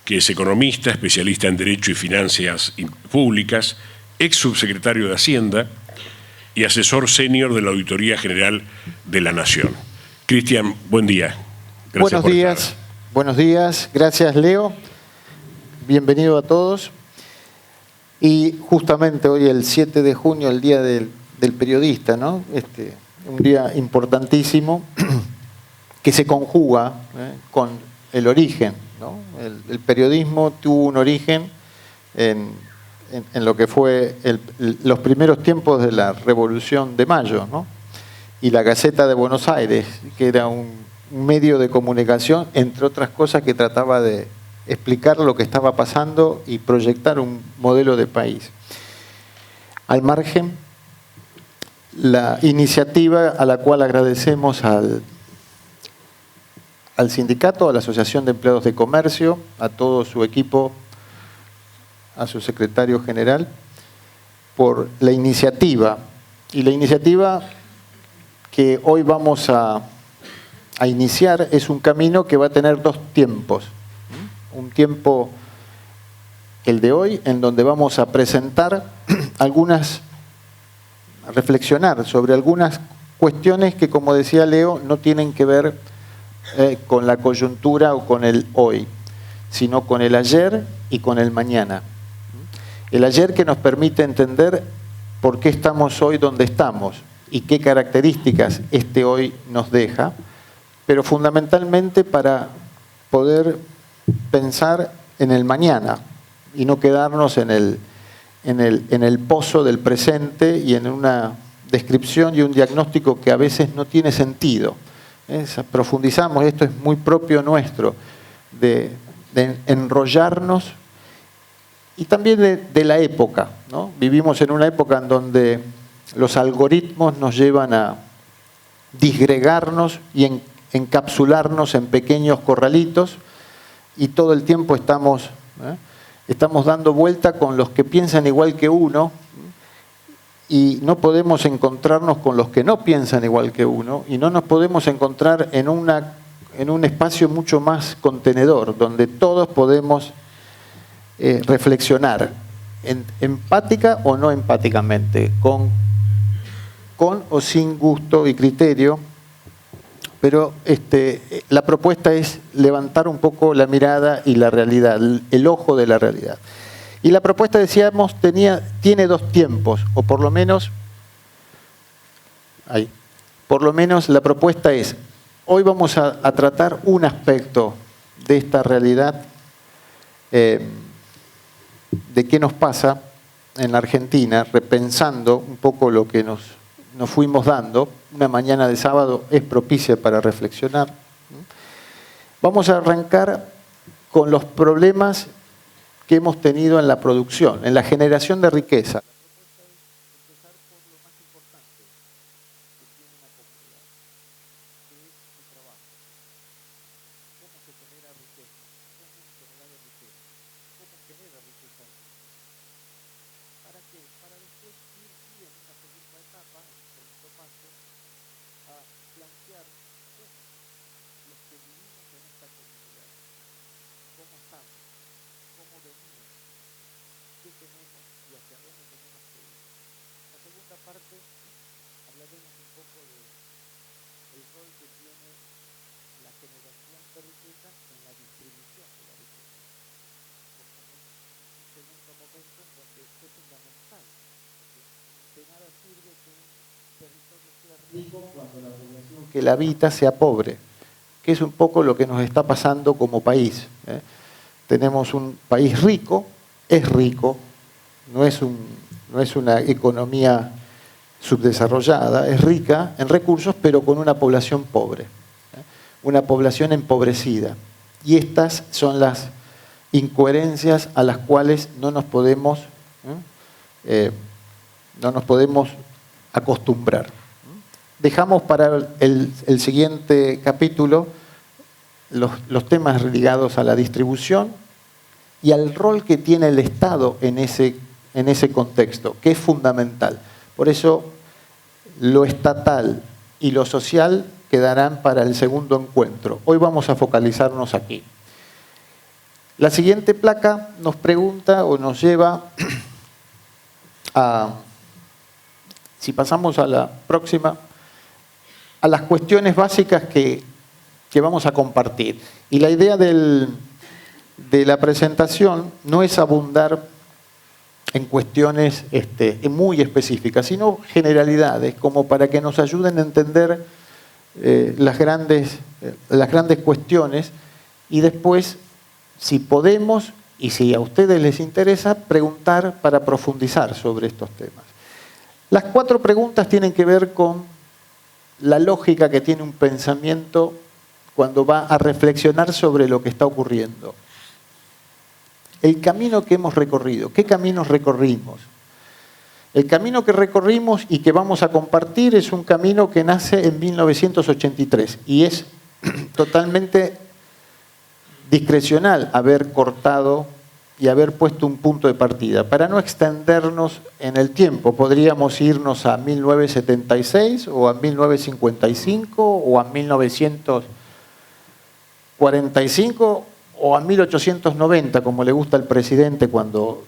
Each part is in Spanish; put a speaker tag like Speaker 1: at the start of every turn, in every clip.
Speaker 1: que es economista, especialista en Derecho y Finanzas Públicas, ex subsecretario de Hacienda y asesor senior de la Auditoría General de la Nación. Cristian, buen día.
Speaker 2: Gracias. Buenos días. Gracias, Leo. Bienvenido a todos. Y justamente hoy, el 7 de junio, el Día del Periodista, ¿no? Un día importantísimo que se conjuga con el origen, ¿no? El periodismo tuvo un origen en lo que fue los primeros tiempos de la Revolución de Mayo, ¿no? Y la Gaceta de Buenos Aires, que era un medio de comunicación, entre otras cosas, que trataba de explicar lo que estaba pasando y proyectar un modelo de país. Al margen, la iniciativa a la cual agradecemos al sindicato, a la Asociación de Empleados de Comercio, a todo su equipo, a su secretario general, por la iniciativa. Y la iniciativa que hoy vamos a iniciar es un camino que va a tener dos tiempos. Un tiempo, el de hoy, en donde vamos a presentar a reflexionar sobre algunas cuestiones que, como decía Leo, no tienen que ver con la coyuntura o con el hoy, sino con el ayer y con el mañana. El ayer, que nos permite entender por qué estamos hoy donde estamos y qué características este hoy nos deja, pero fundamentalmente para poder pensar en el mañana y no quedarnos en el pozo del presente y en una descripción y un diagnóstico que a veces no tiene sentido. Profundizamos, esto es muy propio nuestro, de enrollarnos, y también de la época, ¿no? Vivimos en una época en donde los algoritmos nos llevan a disgregarnos y encapsularnos en pequeños corralitos, y todo el tiempo estamos dando vuelta con los que piensan igual que uno, y no podemos encontrarnos con los que no piensan igual que uno, y no nos podemos encontrar en un espacio mucho más contenedor, donde todos podemos reflexionar empática o no empáticamente, con o sin gusto y criterio. Pero la propuesta es levantar un poco la mirada y la realidad, el ojo de la realidad. Y la propuesta, decíamos, tiene dos tiempos, o por lo menos la propuesta es: hoy vamos a tratar un aspecto de esta realidad, de qué nos pasa en la Argentina, repensando un poco lo que nos fuimos dando. Una mañana de sábado es propicia para reflexionar. Vamos a arrancar con los problemas que hemos tenido en la producción, en la generación de riqueza. Que la habita sea pobre, que es un poco lo que nos está pasando como país. Tenemos un país rico, es rico, no es una economía subdesarrollada, es rica en recursos, pero con una población pobre, una población empobrecida. Y estas son las incoherencias a las cuales no nos podemos acostumbrar. Dejamos para el siguiente capítulo los temas ligados a la distribución y al rol que tiene el Estado en ese contexto, que es fundamental. Por eso lo estatal y lo social quedarán para el segundo encuentro. Hoy vamos a focalizarnos aquí. La siguiente placa nos pregunta o nos lleva a, si pasamos a la próxima, a las cuestiones básicas que vamos a compartir. Y la idea de la presentación no es abundar en cuestiones muy específicas, sino generalidades, como para que nos ayuden a entender las grandes cuestiones y después, si podemos y si a ustedes les interesa, preguntar para profundizar sobre estos temas. Las 4 preguntas tienen que ver con la lógica que tiene un pensamiento cuando va a reflexionar sobre lo que está ocurriendo. El camino que hemos recorrido, ¿qué caminos recorrimos? El camino que recorrimos y que vamos a compartir es un camino que nace en 1983 y es totalmente discrecional haber cortado y haber puesto un punto de partida. Para no extendernos en el tiempo, podríamos irnos a 1976 o a 1955 o a 1945 o a 1890, como le gusta al presidente cuando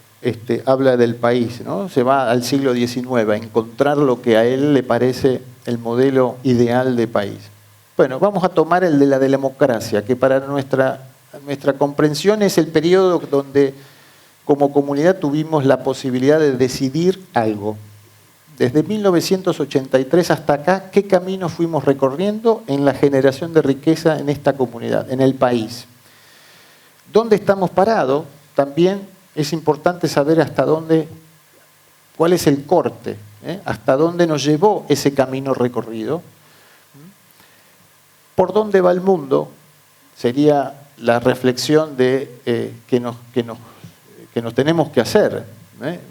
Speaker 2: habla del país, ¿no? Se va al siglo XIX a encontrar lo que a él le parece el modelo ideal de país. Bueno, vamos a tomar el de la democracia, que para nuestra comprensión es el periodo donde como comunidad tuvimos la posibilidad de decidir algo. Desde 1983 hasta acá, ¿qué camino fuimos recorriendo en la generación de riqueza en esta comunidad, en el país? ¿Dónde estamos parados? También es importante saber hasta dónde, cuál es el corte, hasta dónde nos llevó ese camino recorrido. ¿Por dónde va el mundo? Sería la reflexión que nos tenemos que hacer.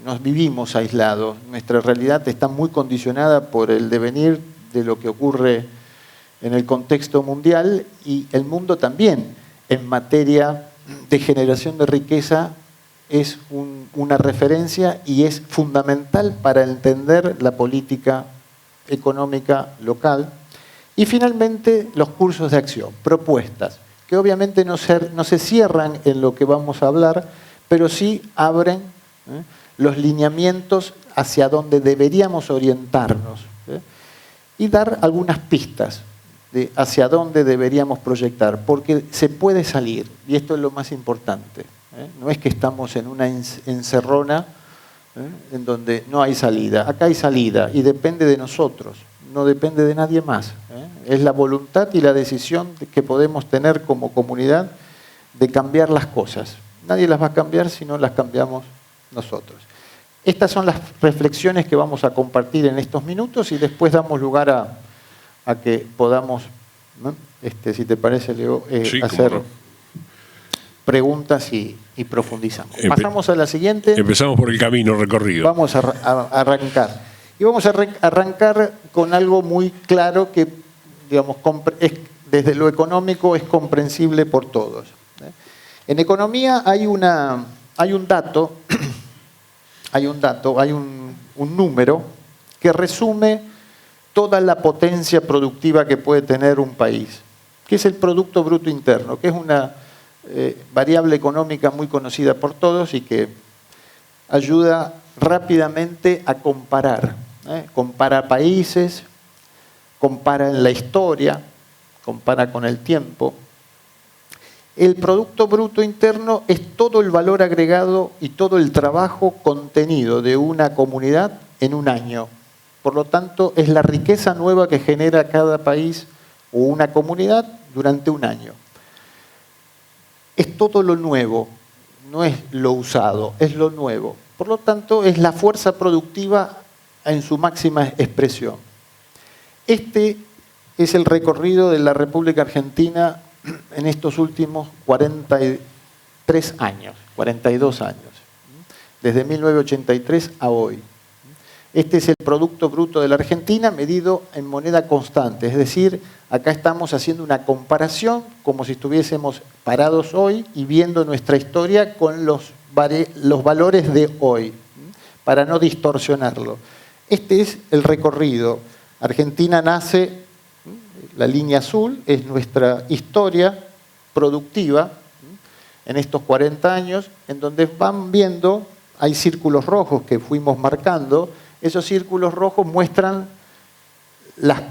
Speaker 2: Nos vivimos aislados, nuestra realidad está muy condicionada por el devenir de lo que ocurre en el contexto mundial y el mundo también en materia de generación de riqueza es una referencia y es fundamental para entender la política económica local. Y finalmente los cursos de acción, propuestas, que obviamente no se cierran en lo que vamos a hablar, pero sí abren los lineamientos hacia donde deberíamos orientarnos y dar algunas pistas de hacia dónde deberíamos proyectar, porque se puede salir, y esto es lo más importante. No es que estamos en una encerrona en donde no hay salida. Acá hay salida y depende de nosotros, no depende de nadie más. Es la voluntad y la decisión que podemos tener como comunidad de cambiar las cosas. Nadie las va a cambiar si no las cambiamos nosotros. Estas son las reflexiones que vamos a compartir en estos minutos y después damos lugar a que podamos, ¿no? Si te parece, Leo, sí, hacer preguntas y profundizamos. Pasamos a la siguiente.
Speaker 1: Empezamos por el camino recorrido.
Speaker 2: Vamos a arrancar. Y vamos a arrancar con algo muy claro que, digamos, desde lo económico es comprensible por todos. En economía hay un dato, hay un número que resume toda la potencia productiva que puede tener un país, que es el Producto Bruto Interno, que es una variable económica muy conocida por todos y que ayuda rápidamente a comparar. Compara países, compara en la historia, compara con el tiempo. El Producto Bruto Interno es todo el valor agregado y todo el trabajo contenido de una comunidad en un año. Por lo tanto, es la riqueza nueva que genera cada país o una comunidad durante un año. Es todo lo nuevo, no es lo usado, es lo nuevo. Por lo tanto, es la fuerza productiva en su máxima expresión. Este es el recorrido de la República Argentina en estos últimos 43 años, 42 años, desde 1983 a hoy. Este es el Producto Bruto de la Argentina medido en moneda constante, es decir, acá estamos haciendo una comparación como si estuviésemos parados hoy y viendo nuestra historia con los valores de hoy, para no distorsionarlo. Este es el recorrido. Argentina nace, la línea azul es nuestra historia productiva, en estos 40 años, en donde van viendo, hay círculos rojos que fuimos marcando, esos círculos rojos muestran las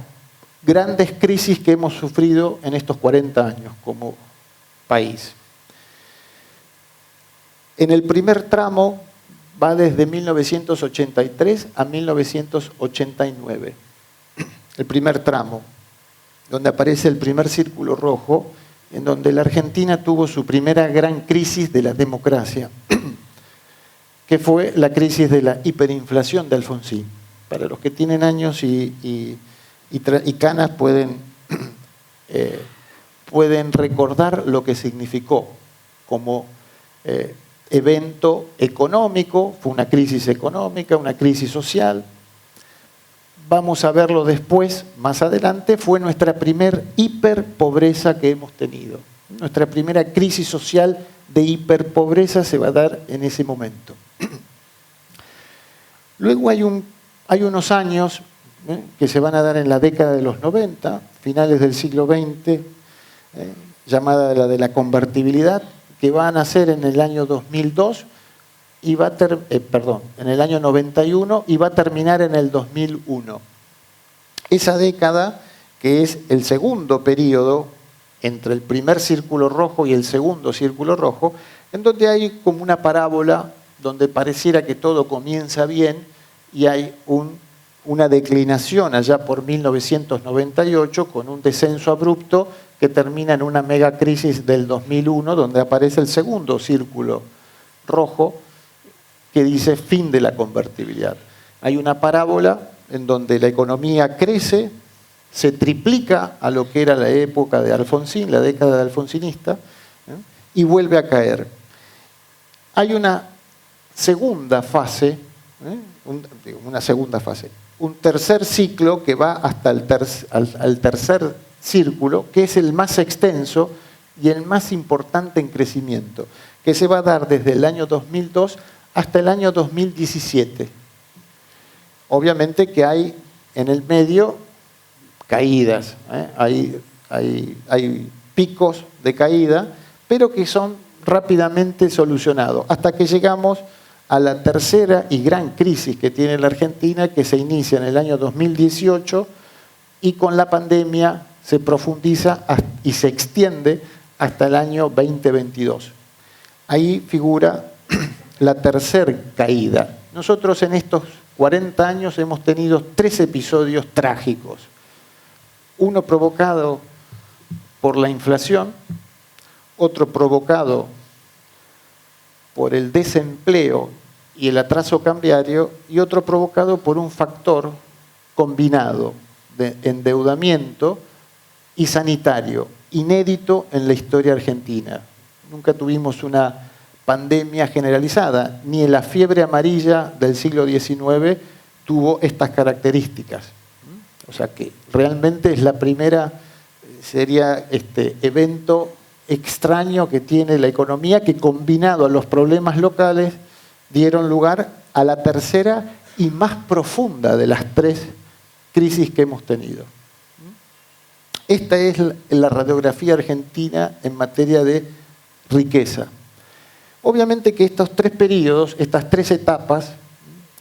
Speaker 2: grandes crisis que hemos sufrido en estos 40 años como país. En el primer tramo va desde 1983 a 1989. El primer tramo, donde aparece el primer círculo rojo, en donde la Argentina tuvo su primera gran crisis de la democracia, que fue la crisis de la hiperinflación de Alfonsín. Para los que tienen años y canas pueden recordar lo que significó como evento económico, fue una crisis económica, una crisis social. Vamos a verlo después, más adelante, fue nuestra primer hiperpobreza que hemos tenido. Nuestra primera crisis social de hiperpobreza se va a dar en ese momento. Luego hay unos años que se van a dar en la década de los 90, finales del siglo XX, llamada la de la convertibilidad, que va a nacer en el año 2002 y en el año 91 y va a terminar en el 2001. Esa década, que es el segundo periodo entre el primer círculo rojo y el segundo círculo rojo, en donde hay como una parábola donde pareciera que todo comienza bien y hay una declinación allá por 1998 con un descenso abrupto que termina en una megacrisis del 2001, donde aparece el segundo círculo rojo que dice fin de la convertibilidad. Hay una parábola en donde la economía crece, se triplica a lo que era la época de Alfonsín, la década de alfonsinista, y vuelve a caer. Hay una segunda fase, un tercer ciclo que va hasta al tercer círculo, que es el más extenso y el más importante en crecimiento, que se va a dar desde el año 2002 hasta el año 2017. Obviamente que hay en el medio caídas, hay picos de caída, pero que son rápidamente solucionados, hasta que llegamos a la tercera y gran crisis que tiene la Argentina, que se inicia en el año 2018 y con la pandemia se profundiza y se extiende hasta el año 2022. Ahí figura la tercera caída. Nosotros en estos 40 años hemos tenido 3 episodios trágicos. Uno provocado por la inflación, otro provocado por el desempleo y el atraso cambiario, y otro provocado por un factor combinado de endeudamiento y sanitario, inédito en la historia argentina. Nunca tuvimos una pandemia generalizada, ni la fiebre amarilla del siglo XIX tuvo estas características. O sea que realmente es la primera, sería evento extraño que tiene la economía, que combinado a los problemas locales dieron lugar a la tercera y más profunda de las 3 crisis que hemos tenido. Esta es la radiografía argentina en materia de riqueza. Obviamente que estos 3 periodos, estas 3 etapas,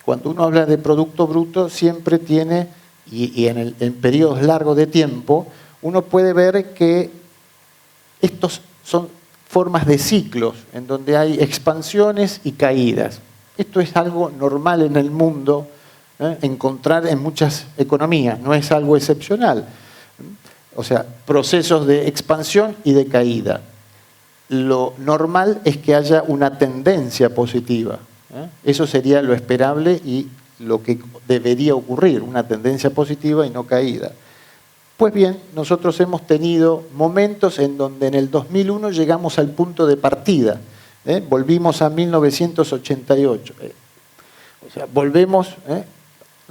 Speaker 2: cuando uno habla de Producto Bruto, siempre tiene, y en periodos largos de tiempo, uno puede ver que estos son formas de ciclos, en donde hay expansiones y caídas. Esto es algo normal en el mundo, encontrar en muchas economías, no es algo excepcional. O sea, procesos de expansión y de caída. Lo normal es que haya una tendencia positiva. Eso sería lo esperable y lo que debería ocurrir, una tendencia positiva y no caída. Pues bien, nosotros hemos tenido momentos en donde en el 2001 llegamos al punto de partida. Volvimos a 1988. O sea, volvemos,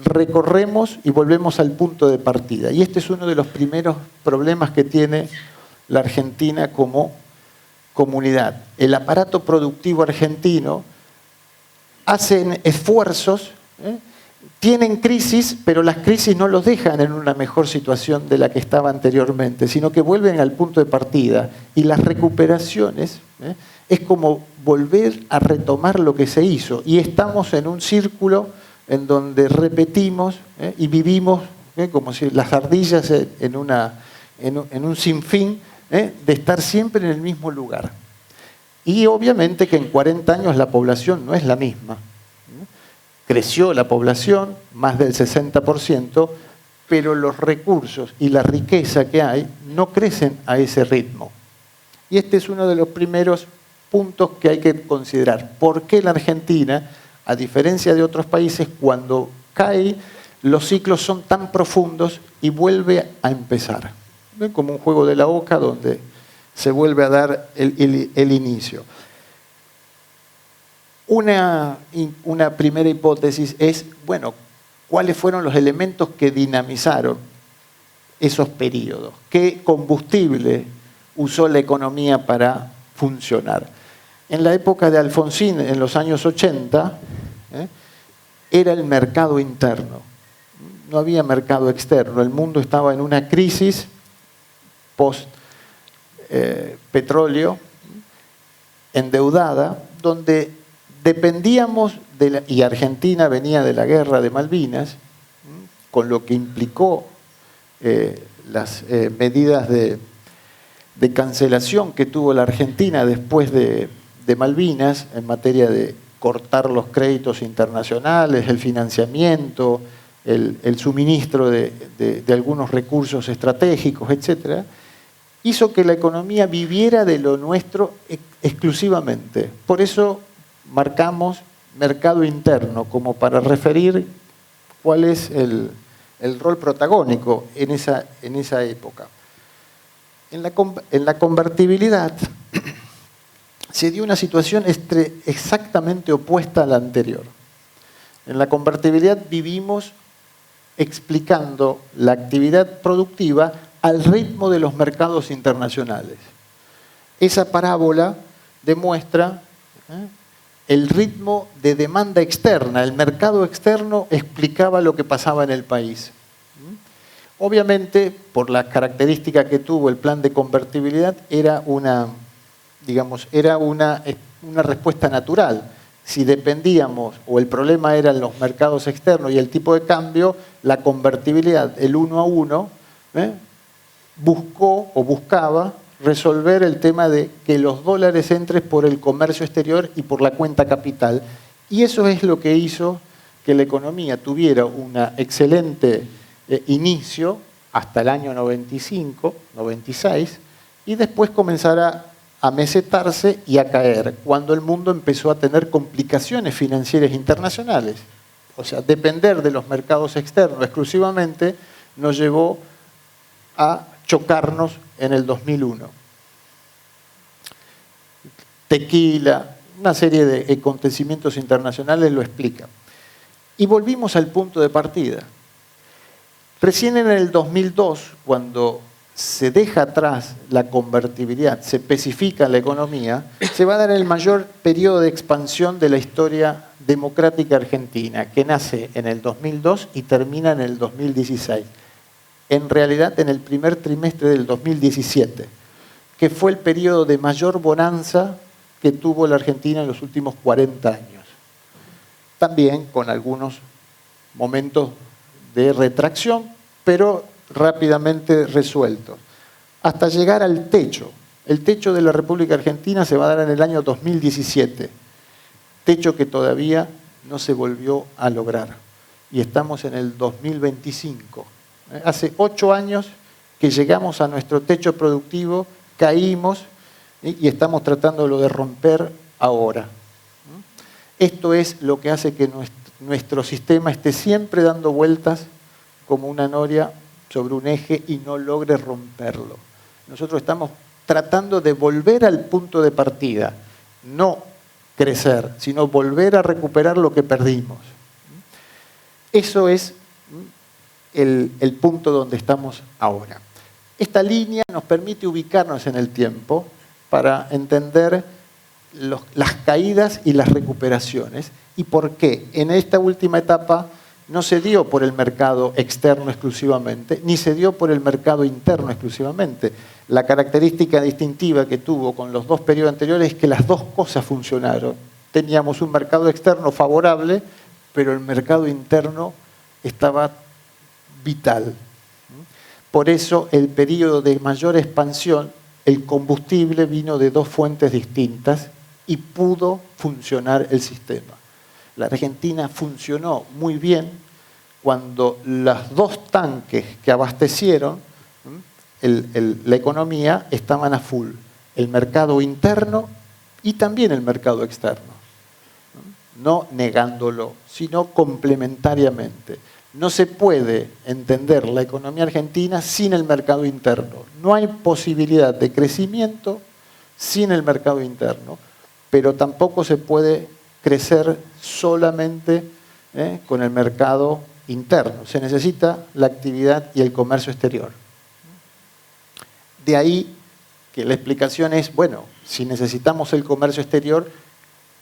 Speaker 2: recorremos y volvemos al punto de partida. Y este es uno de los primeros problemas que tiene la Argentina como comunidad. El aparato productivo argentino hace esfuerzos, tienen crisis, pero las crisis no los dejan en una mejor situación de la que estaba anteriormente, sino que vuelven al punto de partida. Y las recuperaciones es como volver a retomar lo que se hizo. Y estamos en un círculo en donde repetimos y vivimos como si las ardillas en un sinfín de estar siempre en el mismo lugar. Y obviamente que en 40 años la población no es la misma. Creció la población, más del 60%, pero los recursos y la riqueza que hay no crecen a ese ritmo. Y este es uno de los primeros puntos que hay que considerar. ¿Por qué la Argentina, a diferencia de otros países, cuando cae, los ciclos son tan profundos y vuelve a empezar? ¿Ven? Como un juego de la oca donde se vuelve a dar el inicio. Una primera hipótesis es, bueno, ¿cuáles fueron los elementos que dinamizaron esos periodos? ¿Qué combustible usó la economía para funcionar? En la época de Alfonsín, en los años 80, era el mercado interno. No había mercado externo. El mundo estaba en una crisis post-petróleo, endeudada, donde dependíamos y Argentina venía de la guerra de Malvinas, con lo que implicó las medidas de cancelación que tuvo la Argentina después de Malvinas en materia de cortar los créditos internacionales, el financiamiento, el suministro de algunos recursos estratégicos, etc., hizo que la economía viviera de lo nuestro exclusivamente. Por eso marcamos mercado interno como para referir cuál es el rol protagónico en esa época. En la convertibilidad se dio una situación exactamente opuesta a la anterior. En la convertibilidad vivimos explicando la actividad productiva al ritmo de los mercados internacionales. Esa parábola demuestra el ritmo de demanda externa. El mercado externo explicaba lo que pasaba en el país. Obviamente, por la característica que tuvo el plan de convertibilidad, era una respuesta natural. Si dependíamos o el problema eran los mercados externos y el tipo de cambio, la convertibilidad, el 1 a 1, buscaba resolver el tema de que los dólares entren por el comercio exterior y por la cuenta capital. Y eso es lo que hizo que la economía tuviera un excelente inicio hasta el año 95, 96, y después comenzara a mesetarse y a caer, cuando el mundo empezó a tener complicaciones financieras internacionales. O sea, depender de los mercados externos exclusivamente nos llevó a chocarnos en el 2001. Tequila, una serie de acontecimientos internacionales lo explican. Y volvimos al punto de partida. Recién en el 2002, cuando se deja atrás la convertibilidad, se especifica la economía, se va a dar el mayor periodo de expansión de la historia democrática argentina, que nace en el 2002 y termina en el 2016. En realidad, en el primer trimestre del 2017, que fue el periodo de mayor bonanza que tuvo la Argentina en los últimos 40 años. También con algunos momentos de retracción, pero rápidamente resueltos, hasta llegar al techo. El techo de la República Argentina se va a dar en el año 2017, techo que todavía no se volvió a lograr, y estamos en el 2025. Hace 8 años que llegamos a nuestro techo productivo, caímos y estamos tratándolo de romper ahora. Esto es lo que hace que nuestro sistema esté siempre dando vueltas como una noria sobre un eje y no logre romperlo. Nosotros estamos tratando de volver al punto de partida, no crecer, sino volver a recuperar lo que perdimos. Eso es el punto donde estamos ahora. Esta línea nos permite ubicarnos en el tiempo para entender las caídas y las recuperaciones y por qué en esta última etapa no se dio por el mercado externo exclusivamente, ni se dio por el mercado interno exclusivamente. La característica distintiva que tuvo con los dos periodos anteriores es que las dos cosas funcionaron. Teníamos un mercado externo favorable, pero el mercado interno estaba vital. Por eso, el periodo de mayor expansión, el combustible vino de dos fuentes distintas y pudo funcionar el sistema. La Argentina funcionó muy bien cuando los dos tanques que abastecieron la economía estaban a full. El mercado interno y también el mercado externo. No negándolo, sino complementariamente. No se puede entender la economía argentina sin el mercado interno. No hay posibilidad de crecimiento sin el mercado interno, pero tampoco se puede crecer solamente con el mercado interno. Se necesita la actividad y el comercio exterior. De ahí que la explicación es, bueno, si necesitamos el comercio exterior,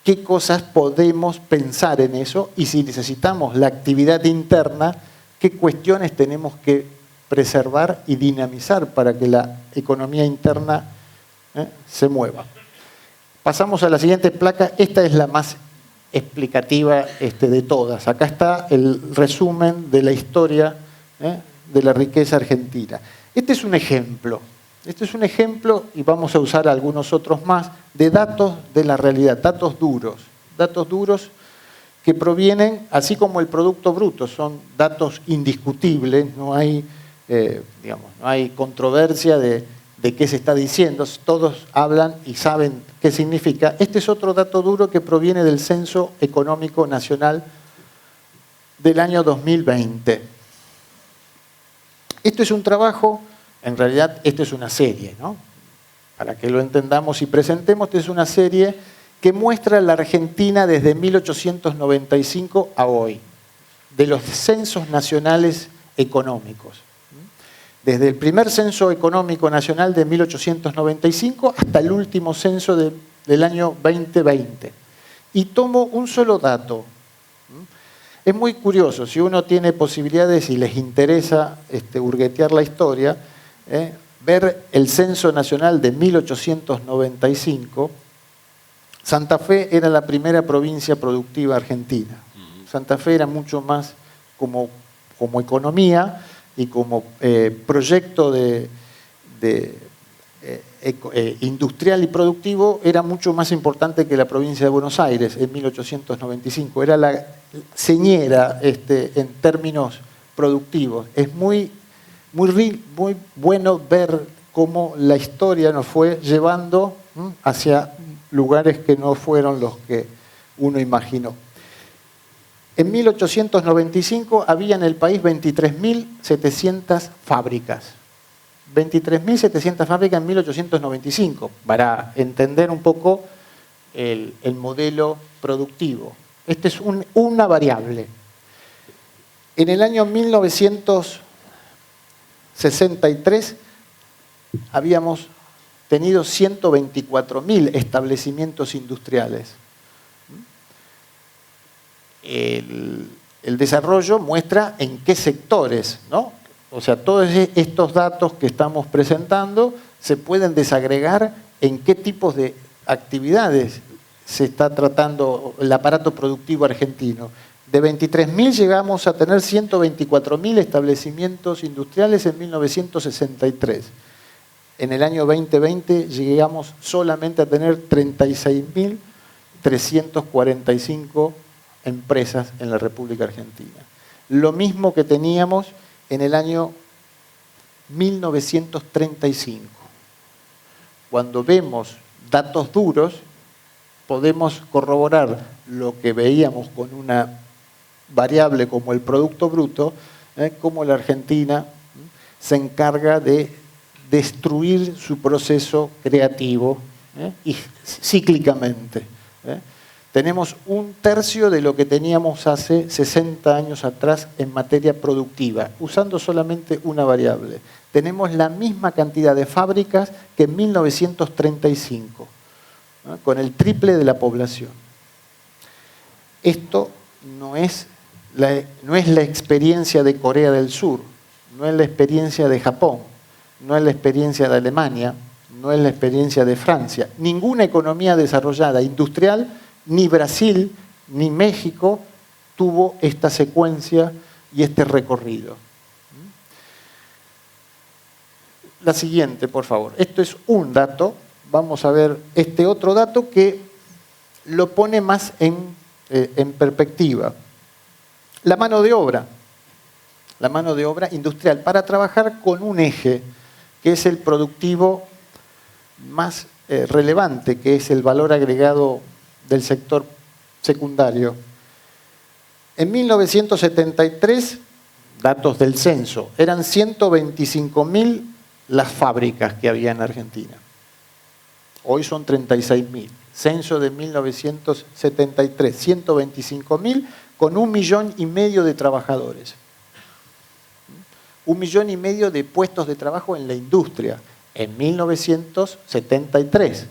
Speaker 2: ¿qué cosas podemos pensar en eso? Y si necesitamos la actividad interna, ¿qué cuestiones tenemos que preservar y dinamizar para que la economía interna se mueva? Pasamos a la siguiente placa. Esta es la más explicativa de todas. Acá está el resumen de la historia de la riqueza argentina. Este es un ejemplo. Este es un ejemplo, y vamos a usar algunos otros más, de datos de la realidad, datos duros que provienen, así como el Producto Bruto, son datos indiscutibles, no hay, no hay controversia de qué se está diciendo, todos hablan y saben qué significa. Este es otro dato duro que proviene del Censo Económico Nacional del año 2020. Esto es un trabajo. En realidad, esto es una serie, ¿no? Para que lo entendamos y presentemos, esta es una serie que muestra la Argentina desde 1895 a hoy, de los censos nacionales económicos. Desde el primer censo económico nacional de 1895 hasta el último censo del año 2020. Y tomo un solo dato. Es muy curioso, si uno tiene posibilidades y les interesa hurguetear la historia, ver el censo nacional de 1895, Santa Fe era la primera provincia productiva argentina. Santa Fe era mucho más como economía y como proyecto industrial y productivo, era mucho más importante que la provincia de Buenos Aires en 1895. Era la señera en términos productivos. Es muy bueno ver cómo la historia nos fue llevando hacia lugares que no fueron los que uno imaginó. En 1895 había en el país 23.700 fábricas. 23.700 fábricas en 1895, para entender un poco el modelo productivo. Esta es una variable. En el año 1963 habíamos tenido 124.000 establecimientos industriales. El desarrollo muestra en qué sectores, ¿no? O sea, todos estos datos que estamos presentando se pueden desagregar en qué tipos de actividades se está tratando el aparato productivo argentino. De 23.000 llegamos a tener 124.000 establecimientos industriales en 1963. En el año 2020 llegamos solamente a tener 36.345 empresas en la República Argentina. Lo mismo que teníamos en el año 1935. Cuando vemos datos duros, podemos corroborar lo que veíamos con una variable como el Producto Bruto, cómo la Argentina se encarga de destruir su proceso creativo y cíclicamente. Tenemos un tercio de lo que teníamos hace 60 años atrás en materia productiva, usando solamente una variable. Tenemos la misma cantidad de fábricas que en 1935, con el triple de la población. Esto no es no es la experiencia de Corea del Sur, no es la experiencia de Japón, no es la experiencia de Alemania, no es la experiencia de Francia. Ninguna economía desarrollada industrial, ni Brasil, ni México, tuvo esta secuencia y este recorrido. La siguiente, por favor. Esto es un dato. Vamos a ver este otro dato que lo pone más en perspectiva. La mano de obra industrial, para trabajar con un eje que es el productivo más relevante, que es el valor agregado del sector secundario. En 1973, datos del censo, eran 125.000 las fábricas que había en Argentina. Hoy son 36.000. Censo de 1973, 125.000 con 1,5 millones de trabajadores. 1,5 millones de puestos de trabajo en la industria. En 1973,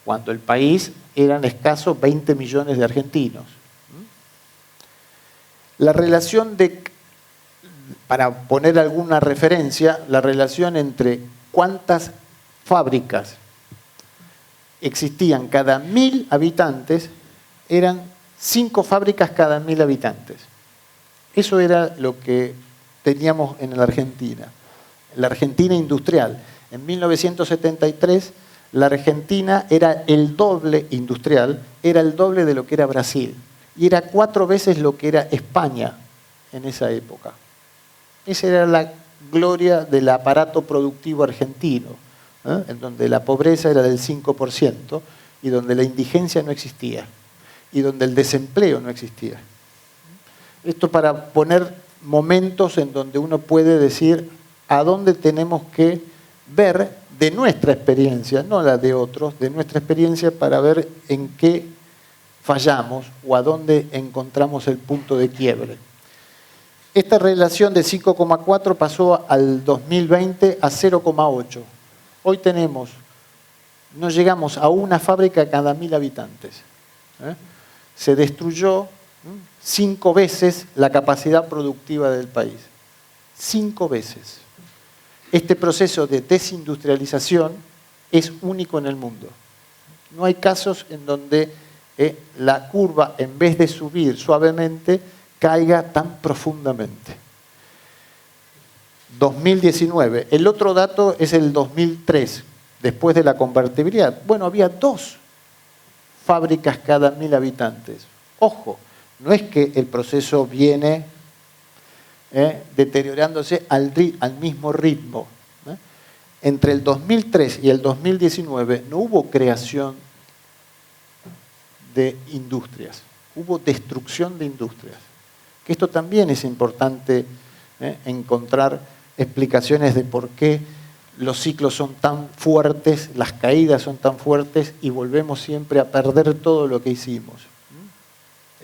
Speaker 2: cuando el país eran escasos 20 millones de argentinos. La relación para poner alguna referencia, la relación entre cuántas fábricas existían cada 1.000 habitantes, eran 5 fábricas cada 1.000 habitantes. Eso era lo que teníamos en la Argentina industrial. En 1973, la Argentina era el doble industrial, era el doble de lo que era Brasil, y era 4 veces lo que era España en esa época. Esa era la gloria del aparato productivo argentino, en donde la pobreza era del 5% y donde la indigencia no existía y donde el desempleo no existía. Esto para poner momentos en donde uno puede decir a dónde tenemos que ver de nuestra experiencia, no la de otros, de nuestra experiencia para ver en qué fallamos o a dónde encontramos el punto de quiebre. Esta relación de 5,4 pasó al 2020 a 0,8. Hoy no llegamos a una fábrica cada 1.000 habitantes. Se destruyó 5 veces la capacidad productiva del país. 5 veces. Este proceso de desindustrialización es único en el mundo. No hay casos en donde la curva, en vez de subir suavemente, caiga tan profundamente. 2019. El otro dato es el 2003, después de la convertibilidad. Bueno, había 2 fábricas cada 1.000 habitantes. Ojo, no es que el proceso viene deteriorándose al mismo ritmo. Entre el 2003 y el 2019 no hubo creación de industrias, hubo destrucción de industrias. Que esto también es importante encontrar explicaciones de por qué los ciclos son tan fuertes, las caídas son tan fuertes y volvemos siempre a perder todo lo que hicimos.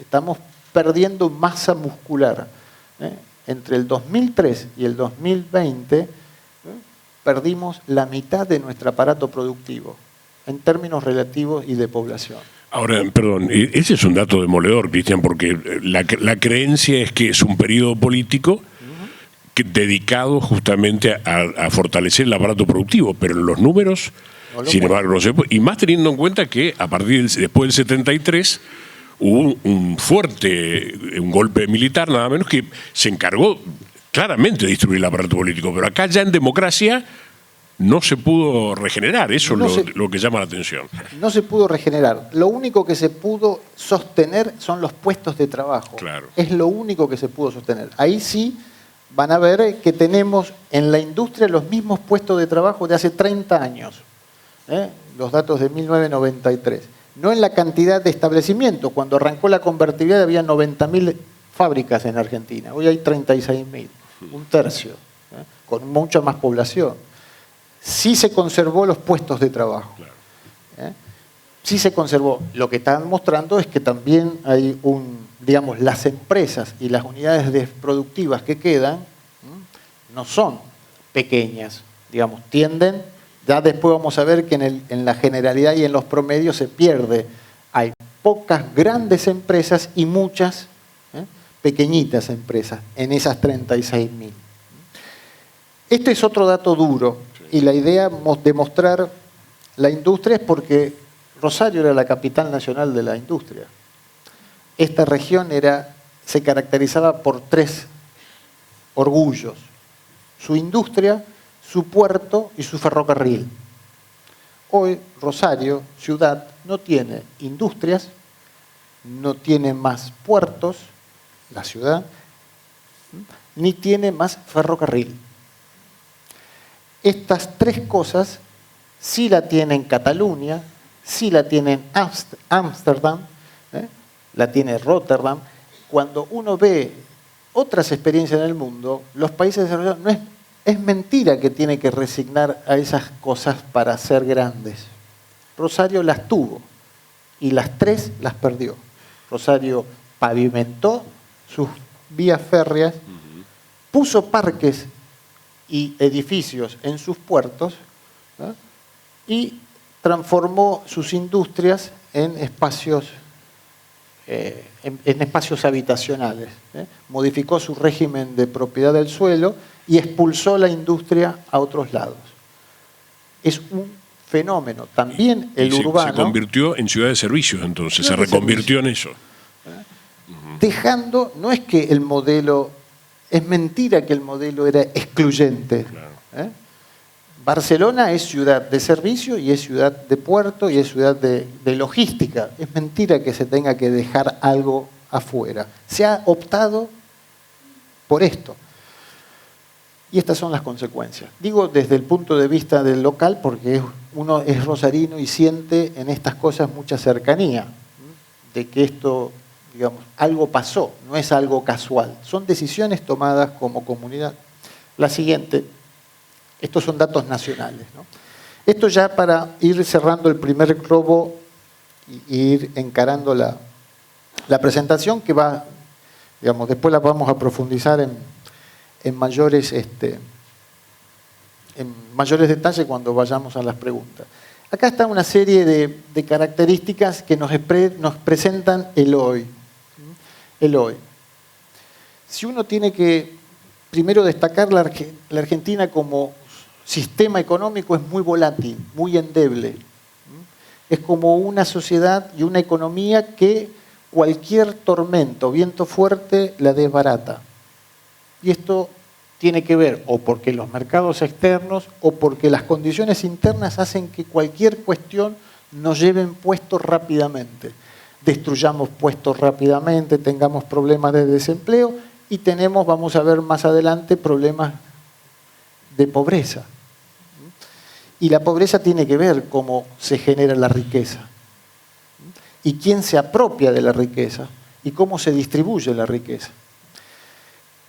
Speaker 2: Estamos perdiendo masa muscular. Entre el 2003 y el 2020 perdimos la mitad de nuestro aparato productivo en términos relativos y de población.
Speaker 1: Ahora, perdón, ese es un dato demoledor, Cristian, porque la creencia es que es un periodo político dedicado justamente a fortalecer el aparato productivo, pero en los números, sin embargo, no se puede. Y más teniendo en cuenta que después del 73 hubo un golpe militar, nada menos, que se encargó claramente de destruir el aparato político, pero acá ya en democracia no se pudo regenerar, eso es lo que llama la atención.
Speaker 2: No se pudo regenerar. Lo único que se pudo sostener son los puestos de trabajo.
Speaker 1: Claro.
Speaker 2: Es lo único que se pudo sostener. Ahí sí van a ver que tenemos en la industria los mismos puestos de trabajo de hace 30 años. Los datos de 1993. No en la cantidad de establecimientos. Cuando arrancó la convertibilidad había 90.000 fábricas en Argentina. Hoy hay 36.000, un tercio, con mucha más población. Sí se conservó los puestos de trabajo. Claro. Sí se conservó. Lo que están mostrando es que también hay las empresas y las unidades productivas que quedan no son pequeñas, tienden, ya después vamos a ver que en la generalidad y en los promedios se pierde. Hay pocas grandes empresas y muchas pequeñitas empresas en esas 36.000. Este es otro dato duro, y la idea de mostrar la industria es porque Rosario era la capital nacional de la industria. Esta región se caracterizaba por 3 orgullos: su industria, su puerto y su ferrocarril. Hoy Rosario, ciudad, no tiene industrias, no tiene más puertos, la ciudad, ni tiene más ferrocarril. Estas 3 cosas sí la tienen Cataluña, sí la tienen Ámsterdam, la tiene Rotterdam. Cuando uno ve otras experiencias en el mundo, los países desarrollados, es mentira que tiene que resignar a esas cosas para ser grandes. Rosario las tuvo y las 3 las perdió. Rosario pavimentó sus vías férreas, puso parques y edificios en sus puertos, ¿no? Y transformó sus industrias en espacios habitacionales. Modificó su régimen de propiedad del suelo y expulsó la industria a otros lados. Es un fenómeno. También el urbano...
Speaker 1: Se convirtió en ciudad de servicios, entonces, se reconvirtió en eso.
Speaker 2: Dejando, no es que el modelo... Es mentira que el modelo era excluyente. Claro. Barcelona es ciudad de servicio y es ciudad de puerto y es ciudad de logística. Es mentira que se tenga que dejar algo afuera. Se ha optado por esto. Y estas son las consecuencias. Digo desde el punto de vista del local porque uno es rosarino y siente en estas cosas mucha cercanía, de que esto... digamos, algo pasó, no es algo casual. Son decisiones tomadas como comunidad. La siguiente, estos son datos nacionales, ¿no? Esto ya para ir cerrando el primer globo y ir encarando la presentación que va, digamos, después la vamos a profundizar en mayores detalles cuando vayamos a las preguntas. Acá está una serie de características que nos presentan el hoy. El hoy. Si uno tiene que, primero, destacar la Argentina como sistema económico, es muy volátil, muy endeble. Es como una sociedad y una economía que cualquier tormento, viento fuerte, la desbarata. Y esto tiene que ver o porque los mercados externos o porque las condiciones internas hacen que cualquier cuestión nos lleven puestos rápidamente. Destruyamos puestos rápidamente, tengamos problemas de desempleo y tenemos, vamos a ver más adelante, problemas de pobreza. Y la pobreza tiene que ver cómo se genera la riqueza y quién se apropia de la riqueza y cómo se distribuye la riqueza.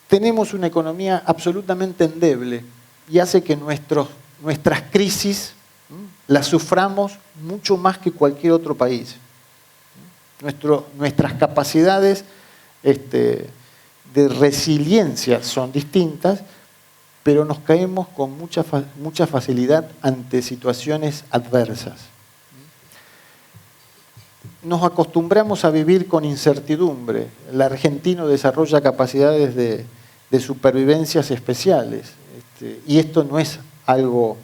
Speaker 2: Tenemos una economía absolutamente endeble y hace que nuestras crisis las suframos mucho más que cualquier otro país. Nuestras capacidades de resiliencia son distintas, pero nos caemos con mucha facilidad ante situaciones adversas. Nos acostumbramos a vivir con incertidumbre. El argentino desarrolla capacidades de supervivencias especiales, y esto no es algo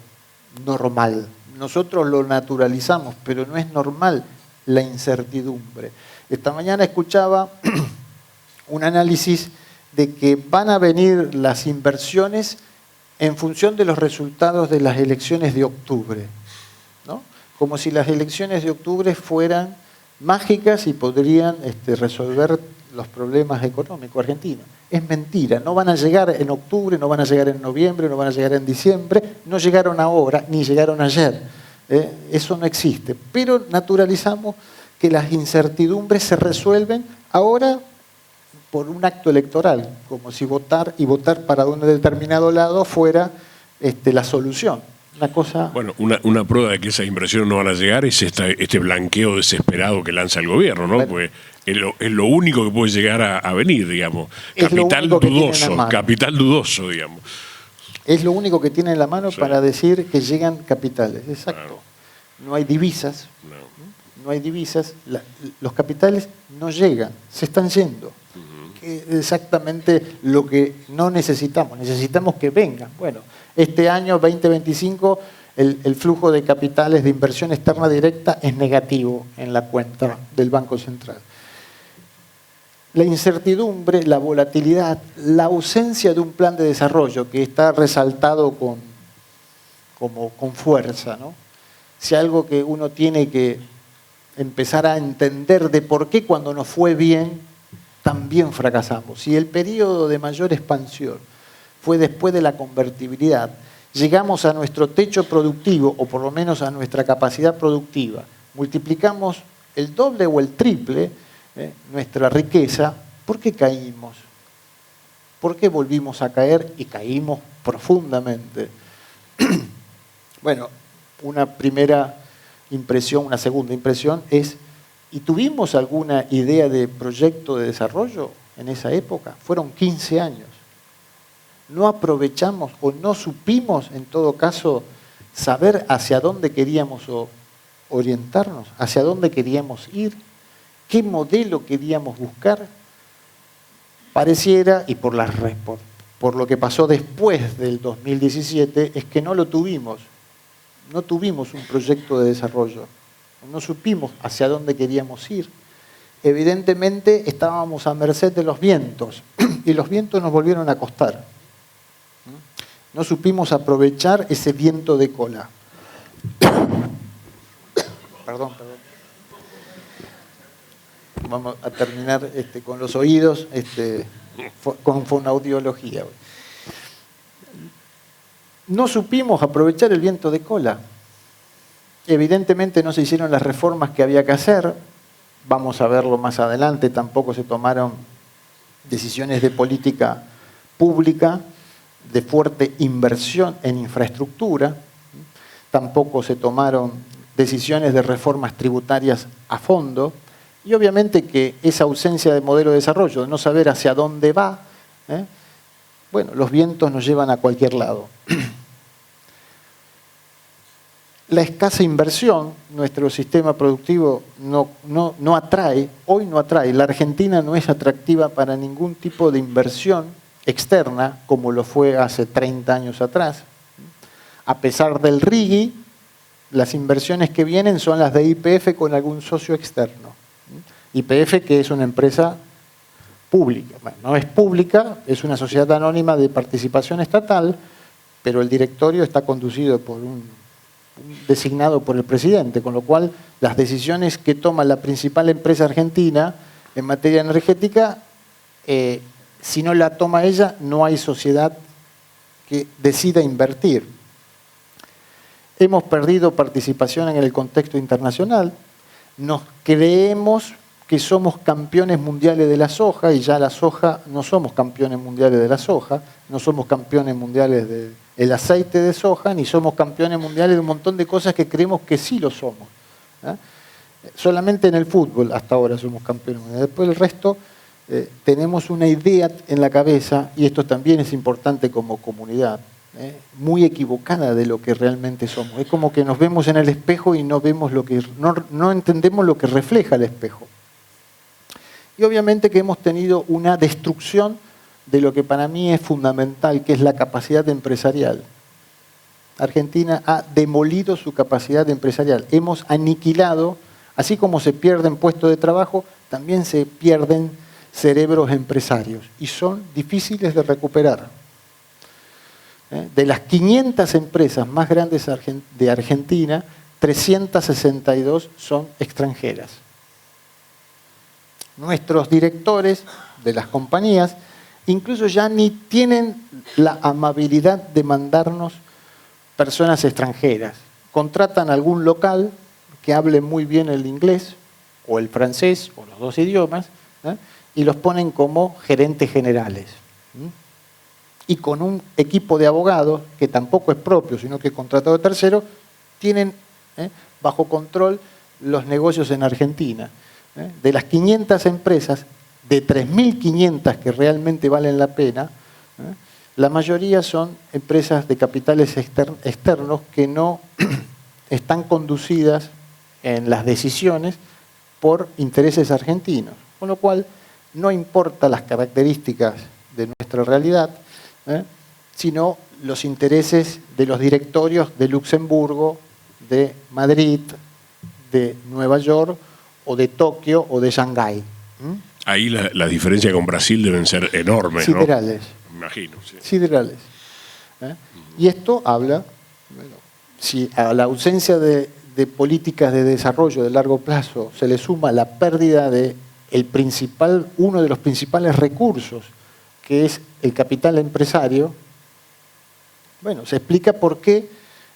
Speaker 2: normal. Nosotros lo naturalizamos, pero no es normal la incertidumbre. Esta mañana escuchaba un análisis de que van a venir las inversiones en función de los resultados de las elecciones de octubre, ¿no? Como si las elecciones de octubre fueran mágicas y podrían resolver los problemas económicos argentinos. Es mentira, no van a llegar en octubre, no van a llegar en noviembre, no van a llegar en diciembre, no llegaron ahora, ni llegaron ayer. Eso no existe, pero naturalizamos que las incertidumbres se resuelven ahora por un acto electoral, como si votar para un determinado lado fuera la solución. Una cosa...
Speaker 1: Bueno, una prueba de que esas inversiones no van a llegar es este blanqueo desesperado que lanza el gobierno, ¿no? Bueno, pues es lo único que puede llegar a venir, digamos. Capital dudoso, digamos.
Speaker 2: Es lo único que tiene en la mano, sí, para decir que llegan capitales. Exacto.
Speaker 1: Claro.
Speaker 2: No hay divisas. No hay divisas. Los capitales no llegan, se están yendo. exactamente lo que no necesitamos. Necesitamos que vengan. Bueno, este año 2025 el flujo de capitales de inversión externa directa es negativo en la cuenta del Banco Central. La incertidumbre, la volatilidad, la ausencia de un plan de desarrollo que está resaltado con fuerza, ¿no? Si algo que uno tiene que empezar a entender de por qué cuando nos fue bien también fracasamos. Si el periodo de mayor expansión fue después de la convertibilidad, llegamos a nuestro techo productivo, o por lo menos a nuestra capacidad productiva, multiplicamos el doble o el triple nuestra riqueza, ¿por qué caímos? ¿Por qué volvimos a caer y caímos profundamente? Bueno, una primera impresión, una segunda impresión es, ¿y tuvimos alguna idea de proyecto de desarrollo en esa época? Fueron 15 años. No aprovechamos o no supimos, en todo caso, saber hacia dónde queríamos orientarnos, hacia dónde queríamos ir, qué modelo queríamos buscar. Pareciera, y por lo que pasó después del 2017, es que no lo tuvimos. No tuvimos un proyecto de desarrollo. No supimos hacia dónde queríamos ir. Evidentemente estábamos a merced de los vientos y los vientos nos volvieron a costar. No supimos aprovechar ese viento de cola. Perdón. Vamos a terminar con los oídos, con fonoaudiología. No supimos aprovechar el viento de cola. Evidentemente no se hicieron las reformas que había que hacer. Vamos a verlo más adelante. Tampoco se tomaron decisiones de política pública, de fuerte inversión en infraestructura. Tampoco se tomaron decisiones de reformas tributarias a fondo. Y obviamente que esa ausencia de modelo de desarrollo, de no saber hacia dónde va, bueno, los vientos nos llevan a cualquier lado. La escasa inversión, nuestro sistema productivo no atrae, hoy no atrae. La Argentina no es atractiva para ningún tipo de inversión externa, como lo fue hace 30 años atrás. A pesar del RIGI, las inversiones que vienen son las de YPF con algún socio externo. YPF, que es una empresa pública. Bueno, no es pública, es una sociedad anónima de participación estatal, pero el directorio está conducido por designado por el presidente, con lo cual las decisiones que toma la principal empresa argentina en materia energética, si no la toma ella, no hay sociedad que decida invertir. Hemos perdido participación en el contexto internacional, nos creemos que somos campeones mundiales de la soja, y ya la soja, no somos campeones mundiales de la soja, no somos campeones mundiales del aceite de soja, ni somos campeones mundiales de un montón de cosas que creemos que sí lo somos. Solamente en el fútbol hasta ahora somos campeones mundiales. Después el resto tenemos una idea en la cabeza, y esto también es importante como comunidad, muy equivocada de lo que realmente somos. Es como que nos vemos en el espejo y no vemos no entendemos lo que refleja el espejo. Y obviamente que hemos tenido una destrucción de lo que para mí es fundamental, que es la capacidad empresarial. Argentina ha demolido su capacidad empresarial. Hemos aniquilado, así como se pierden puestos de trabajo, también se pierden cerebros empresarios y son difíciles de recuperar. De las 500 empresas más grandes de Argentina, 362 son extranjeras. Nuestros directores de las compañías incluso ya ni tienen la amabilidad de mandarnos personas extranjeras. Contratan algún local que hable muy bien el inglés o el francés o los dos idiomas, y los ponen como gerentes generales. Y con un equipo de abogados, que tampoco es propio, sino que es contratado de tercero, tienen bajo control los negocios en Argentina. De las 500 empresas, de 3.500 que realmente valen la pena, la mayoría son empresas de capitales externos que no están conducidas en las decisiones por intereses argentinos. Con lo cual, no importa las características de nuestra realidad, sino los intereses de los directorios de Luxemburgo, de Madrid, de Nueva York, o de Tokio, o de Shanghái.
Speaker 1: Ahí las diferencias con Brasil deben ser enormes,
Speaker 2: siderales,
Speaker 1: ¿no? Me imagino. Sí.
Speaker 2: Siderales. Y esto habla, bueno, si a la ausencia de políticas de desarrollo de largo plazo se le suma la pérdida de uno de los principales recursos, que es el capital empresario, bueno, se explica por qué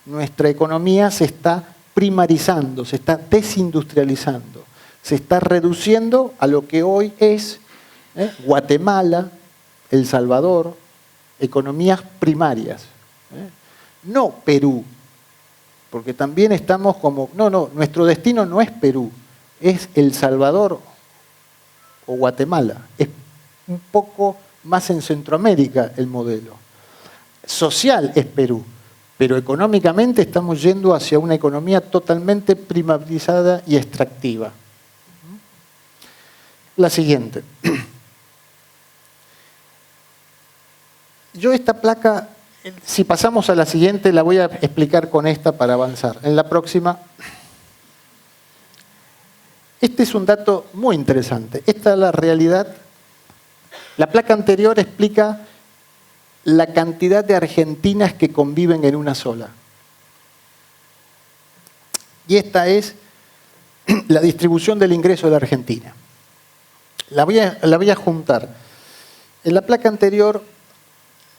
Speaker 2: nuestra economía se está primarizando, se está desindustrializando, se está reduciendo a lo que hoy es Guatemala, El Salvador, economías primarias. No Perú, porque también estamos como, no, nuestro destino no es Perú, es El Salvador o Guatemala. Es un poco más en Centroamérica el modelo. Social es Perú, pero económicamente estamos yendo hacia una economía totalmente primarizada y extractiva. La siguiente. Yo esta placa, si pasamos a la siguiente, la voy a explicar con esta para avanzar. En la próxima. Este es un dato muy interesante. Esta es la realidad. La placa anterior explica la cantidad de argentinas que conviven en una sola. Y esta es la distribución del ingreso de la Argentina. La voy a juntar. En la placa anterior,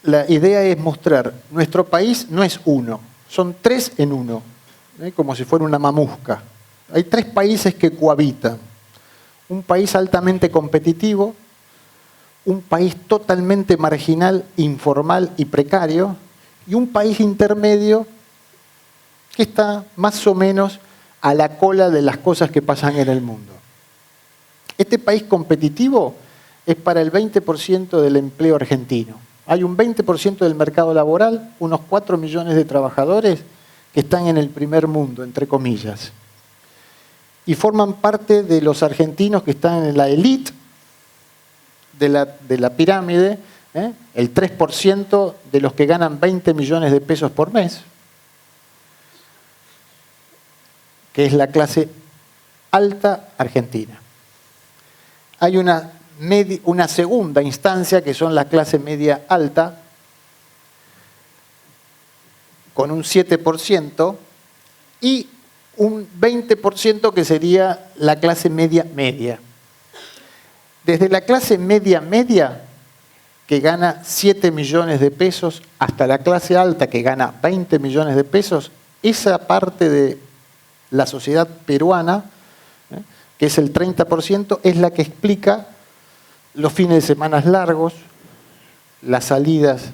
Speaker 2: la idea es mostrar, nuestro país no es uno, son 3 en 1, como si fuera una mamusca. Hay 3 países que cohabitan. Un país altamente competitivo, un país totalmente marginal, informal y precario, y un país intermedio que está más o menos a la cola de las cosas que pasan en el mundo. Este país competitivo es para el 20% del empleo argentino. Hay un 20% del mercado laboral, unos 4 millones de trabajadores que están en el primer mundo, entre comillas. Y forman parte de los argentinos que están en la élite de la pirámide, el 3% de los que ganan 20 millones de pesos por mes, que es la clase alta argentina. Hay una segunda instancia que son la clase media alta, con un 7%, y un 20% que sería la clase media media. Desde la clase media media, que gana 7 millones de pesos, hasta la clase alta, que gana 20 millones de pesos, esa parte de la sociedad peruana, que es el 30%, es la que explica los fines de semana largos, las salidas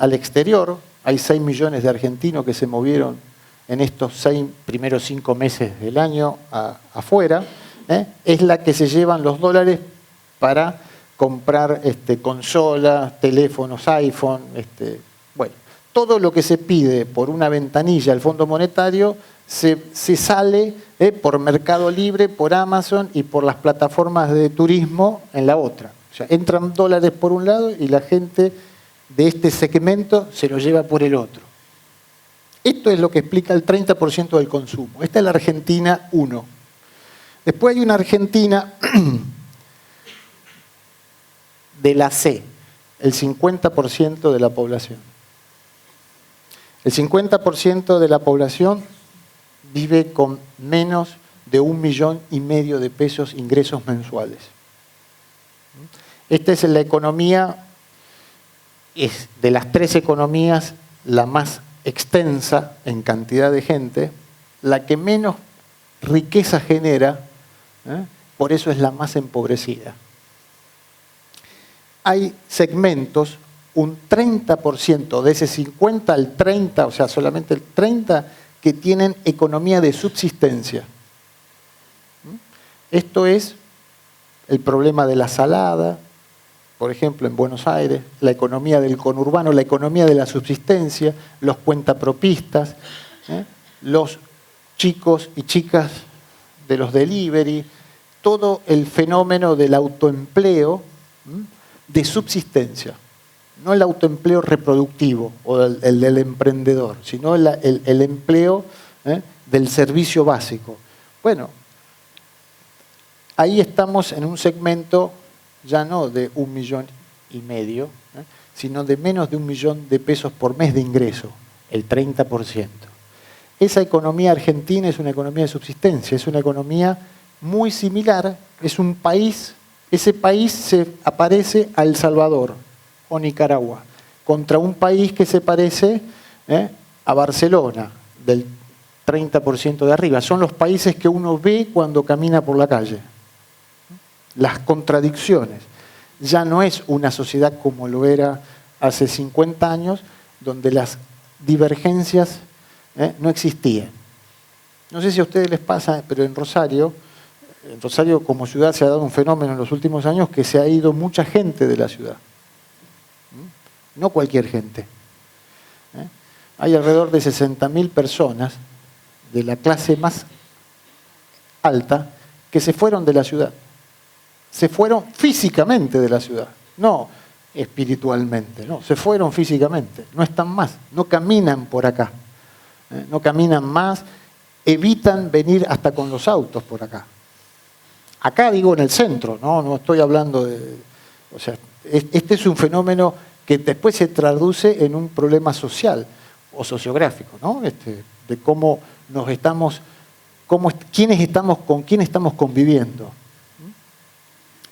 Speaker 2: al exterior. Hay 6 millones de argentinos que se movieron en estos primeros 5 meses del año afuera. Es la que se llevan los dólares para comprar consolas, teléfonos, iPhone, bueno, todo lo que se pide por una ventanilla al Fondo Monetario se sale por Mercado Libre, por Amazon y por las plataformas de turismo en la otra. O sea, entran dólares por un lado y la gente de este segmento se lo lleva por el otro. Esto es lo que explica el 30% del consumo. Esta es la Argentina 1. Después hay una Argentina de la C, el 50% de la población. El 50% de la población vive con menos de 1,5 millones de pesos ingresos mensuales. Esta es la economía, es de las 3 economías la más extensa en cantidad de gente, la que menos riqueza genera, por eso es la más empobrecida. Hay segmentos, un 30%, de ese 50 al 30, o sea, solamente el 30%, que tienen economía de subsistencia. Esto es el problema de la salada, por ejemplo, en Buenos Aires, la economía del conurbano, la economía de la subsistencia, los cuentapropistas, los chicos y chicas de los delivery, todo el fenómeno del autoempleo de subsistencia. No el autoempleo reproductivo o el del emprendedor, sino el empleo del servicio básico. Bueno, ahí estamos en un segmento ya no de 1,5 millones, sino de menos de 1 millón de pesos por mes de ingreso, el 30%. Esa economía argentina es una economía de subsistencia, es una economía muy similar, es un país, ese país se aparece a El Salvador o Nicaragua, contra un país que se parece a Barcelona, del 30% de arriba. Son los países que uno ve cuando camina por la calle. Las contradicciones. Ya no es una sociedad como lo era hace 50 años, donde las divergencias no existían. No sé si a ustedes les pasa, pero en Rosario como ciudad se ha dado un fenómeno en los últimos años que se ha ido mucha gente de la ciudad. No cualquier gente. Hay alrededor de 60.000 personas de la clase más alta que se fueron de la ciudad. Se fueron físicamente de la ciudad, no espiritualmente, no, se fueron físicamente, no están más, no caminan por acá, no caminan más, evitan venir hasta con los autos por acá. Acá digo en el centro, no estoy hablando de... O sea, este es un fenómeno que después se traduce en un problema social o sociográfico, ¿no? De cómo nos estamos, con quién estamos conviviendo.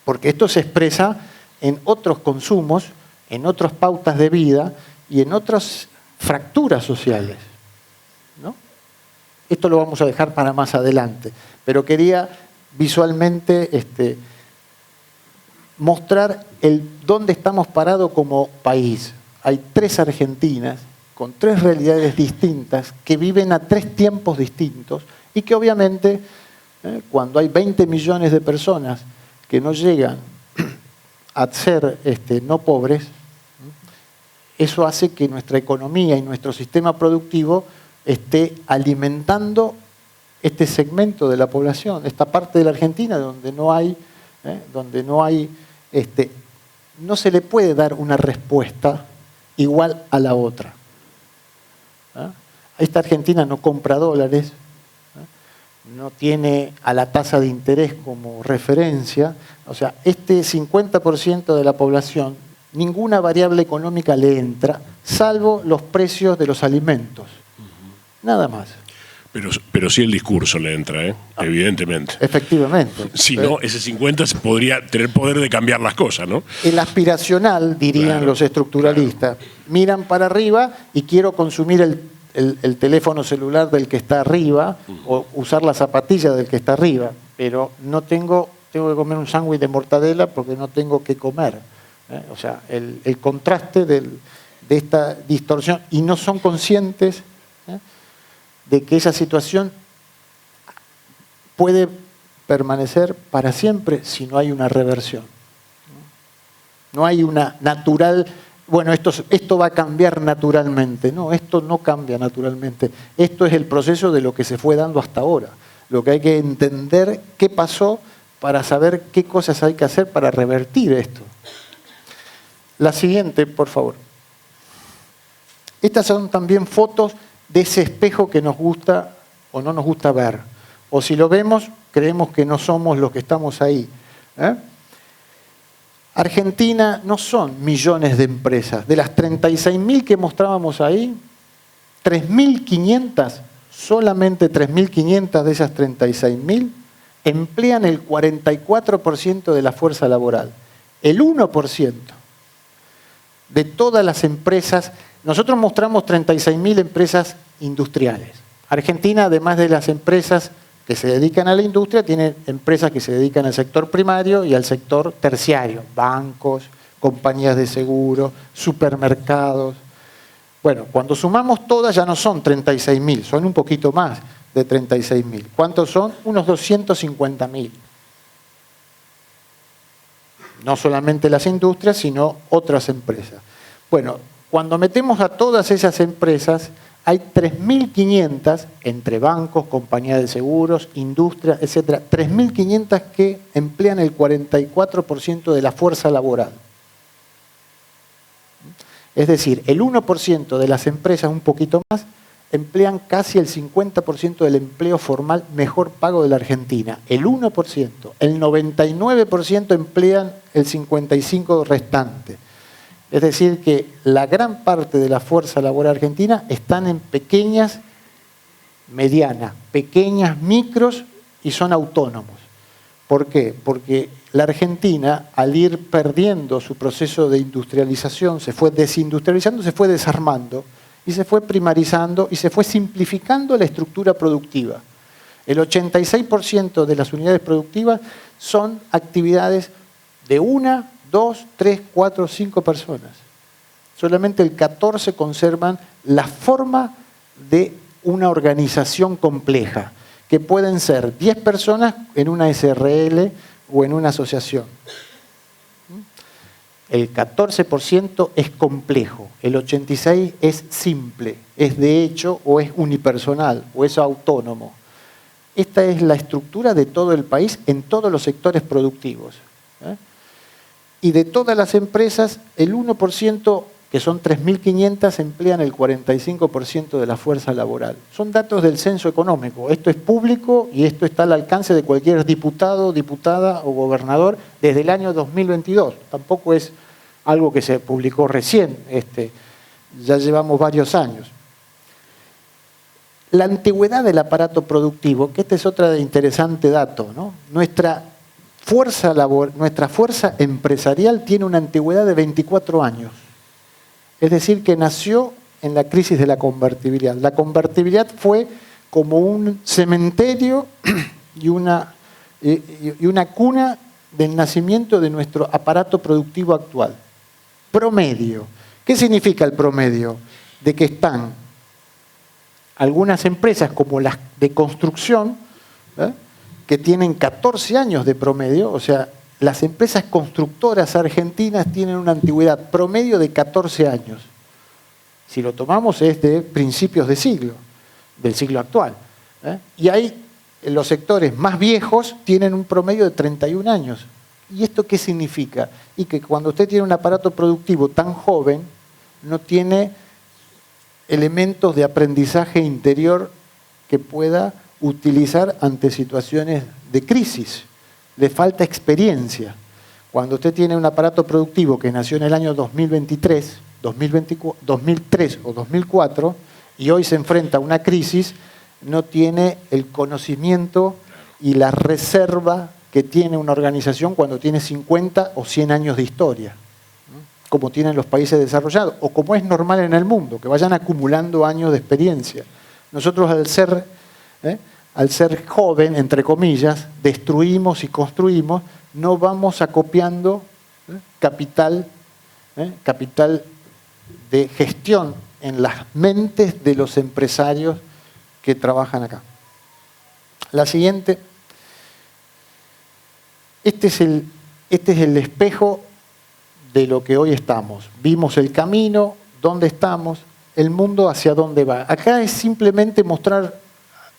Speaker 2: Porque esto se expresa en otros consumos, en otras pautas de vida y en otras fracturas sociales, ¿no? Esto lo vamos a dejar para más adelante, pero quería visualmente mostrar dónde estamos parados como país. Hay 3 Argentinas con 3 realidades distintas que viven a 3 tiempos distintos y que obviamente cuando hay 20 millones de personas que no llegan a ser no pobres, eso hace que nuestra economía y nuestro sistema productivo esté alimentando este segmento de la población, esta parte de la Argentina donde no se le puede dar una respuesta igual a la otra. Esta Argentina no compra dólares, no tiene a la tasa de interés como referencia, o sea, 50% de la población, ninguna variable económica le salvo los precios de los alimentos, nada más.
Speaker 1: Pero sí el discurso le entra, evidentemente.
Speaker 2: Efectivamente.
Speaker 1: Si no, ese 50 podría tener poder de cambiar las cosas, ¿no?
Speaker 2: El aspiracional, dirían los estructuralistas, miran para arriba y quiero consumir el teléfono celular del que está arriba o usar la zapatilla del que está arriba, pero tengo que comer un sándwich de mortadela porque no tengo que comer. O sea, el contraste de esta distorsión, y no son conscientes de que esa situación puede permanecer para siempre si no hay una reversión. No hay una natural, bueno, esto va a cambiar naturalmente. No, esto no cambia naturalmente. Esto es el proceso de lo que se fue dando hasta ahora. Lo que hay que entender qué pasó para saber qué cosas hay que hacer para revertir esto. La siguiente, por favor. Estas son también fotos de ese espejo que nos gusta o no nos gusta ver. O si lo vemos, creemos que no somos los que estamos ahí. Argentina no son millones de empresas. De las 36.000 que mostrábamos ahí, 3.500, solamente 3.500 de esas 36.000, emplean el 44% de la fuerza laboral. El 1% de todas las empresas. Nosotros mostramos 36.000 empresas industriales. Argentina, además de las empresas que se dedican a la industria, tiene empresas que se dedican al sector primario y al sector terciario, bancos, compañías de seguro, supermercados. Bueno, cuando sumamos todas ya no son 36.000, son un poquito más de 36.000. ¿Cuántos son? Unos 250.000. No solamente las industrias, sino otras empresas. Bueno, cuando metemos a todas esas empresas, hay 3.500 entre bancos, compañías de seguros, industria, etcétera, 3.500 que emplean el 44% de la fuerza laboral. Es decir, el 1% de las empresas, un poquito más, emplean casi el 50% del empleo formal mejor pago de la Argentina. El 1%. El 99% emplean el 55% restante. Es decir, que la gran parte de la fuerza laboral argentina están en pequeñas, medianas, pequeñas, micros y son autónomos. ¿Por qué? Porque la Argentina, al ir perdiendo su proceso de industrialización, se fue desindustrializando, se fue desarmando y se fue primarizando y se fue simplificando la estructura productiva. El 86% de las unidades productivas son actividades de 1, 2, 3, 4, 5 personas. Solamente el 14% conservan la forma de una organización compleja, que pueden ser 10 personas en una SRL o en una asociación. El 14% es complejo, el 86% es simple, es de hecho o es unipersonal o es autónomo. Esta es la estructura de todo el país en todos los sectores productivos. Y de todas las empresas, el 1%, que son 3.500, emplean el 45% de la fuerza laboral. Son datos del censo económico. Esto es público y esto está al alcance de cualquier diputado, diputada o gobernador desde el año 2022. Tampoco es algo que se publicó recién, ya llevamos varios años. La antigüedad del aparato productivo, que este es otro interesante dato, ¿no? Nuestra fuerza empresarial tiene una antigüedad de 24 años. Es decir, que nació en la crisis de la convertibilidad. La convertibilidad fue como un cementerio y una cuna del nacimiento de nuestro aparato productivo actual. Promedio. ¿Qué significa el promedio? De que están algunas empresas como las de construcción, que tienen 14 años de promedio, o sea, las empresas constructoras argentinas tienen una antigüedad promedio de 14 años. Si lo tomamos es de principios de siglo, del siglo actual. Y hay los sectores más viejos tienen un promedio de 31 años. ¿Y esto qué significa? Y que cuando usted tiene un aparato productivo tan joven, no tiene elementos de aprendizaje interior que pueda utilizar ante situaciones de crisis. Le falta experiencia. Cuando usted tiene un aparato productivo que nació en el año 2023, 2003 o 2004 y hoy se enfrenta a una crisis, no tiene el conocimiento y la reserva que tiene una organización cuando tiene 50 o 100 años de historia, como tienen los países desarrollados, o como es normal en el mundo, que vayan acumulando años de experiencia. Nosotros al ser joven, entre comillas, destruimos y construimos, no vamos acopiando capital de gestión en las mentes de los empresarios que trabajan acá. La siguiente. Este es el espejo de lo que hoy estamos. Vimos el camino, dónde estamos, el mundo hacia dónde va. Acá es simplemente mostrar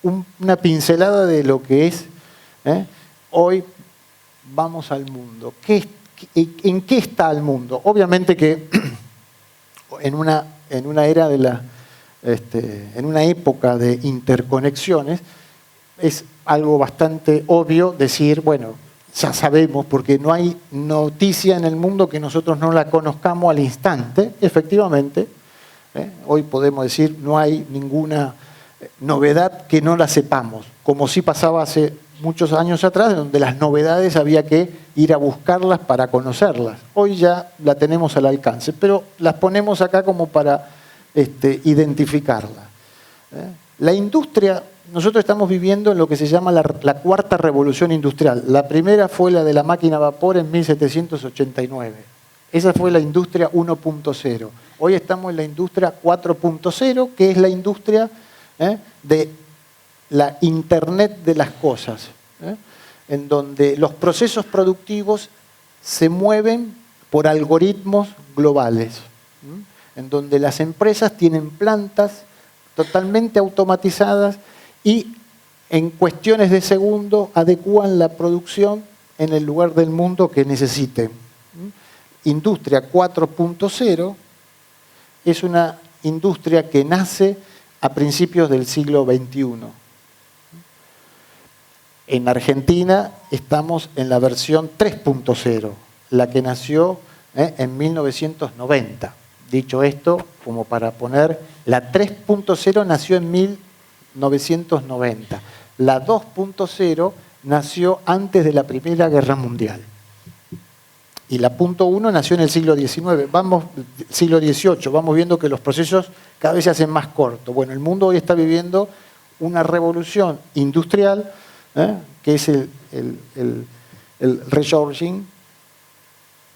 Speaker 2: una pincelada de lo que es. Hoy vamos al mundo. ¿En qué está el mundo? Obviamente que en una era en una época de interconexiones, es algo bastante obvio decir, bueno, ya sabemos, porque no hay noticia en el mundo que nosotros no la conozcamos al instante, efectivamente. Hoy podemos decir, no hay ninguna novedad que no la sepamos, como sí pasaba hace muchos años atrás, donde las novedades había que ir a buscarlas para conocerlas. Hoy ya la tenemos al alcance, pero las ponemos acá como para identificarla. La industria, nosotros estamos viviendo en lo que se llama la cuarta revolución industrial. La primera fue la de la máquina a vapor en 1789. Esa fue la industria 1.0. Hoy estamos en la industria 4.0, que es la industria de la Internet de las cosas, en donde los procesos productivos se mueven por algoritmos globales, en donde las empresas tienen plantas, totalmente automatizadas y en cuestiones de segundo adecúan la producción en el lugar del mundo que necesiten. Industria 4.0 es una industria que nace a principios del siglo XXI. En Argentina estamos en la versión 3.0, la que nació en 1990. Dicho esto, como para poner, la 3.0 nació en 1990. La 2.0 nació antes de la Primera Guerra Mundial. Y la .1 nació en el siglo XIX, siglo XVIII. Vamos viendo que los procesos cada vez se hacen más cortos. Bueno, el mundo hoy está viviendo una revolución industrial, que es el reshoring,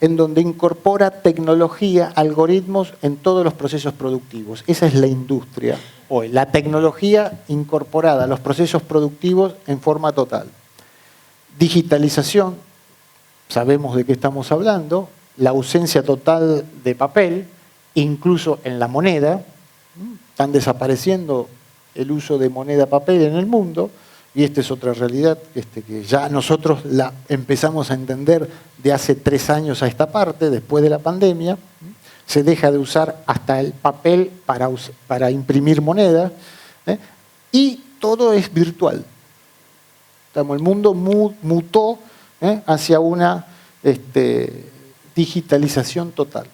Speaker 2: en donde incorpora tecnología, algoritmos en todos los procesos productivos. Esa es la industria hoy, la tecnología incorporada a los procesos productivos en forma total. Digitalización, sabemos de qué estamos hablando, la ausencia total de papel, incluso en la moneda, están desapareciendo el uso de moneda papel en el mundo, y esta es otra realidad que ya nosotros la empezamos a entender de hace 3 años a esta parte, después de la pandemia. Se deja de usar hasta el papel para imprimir moneda, y todo es virtual. El mundo mutó hacia una digitalización total.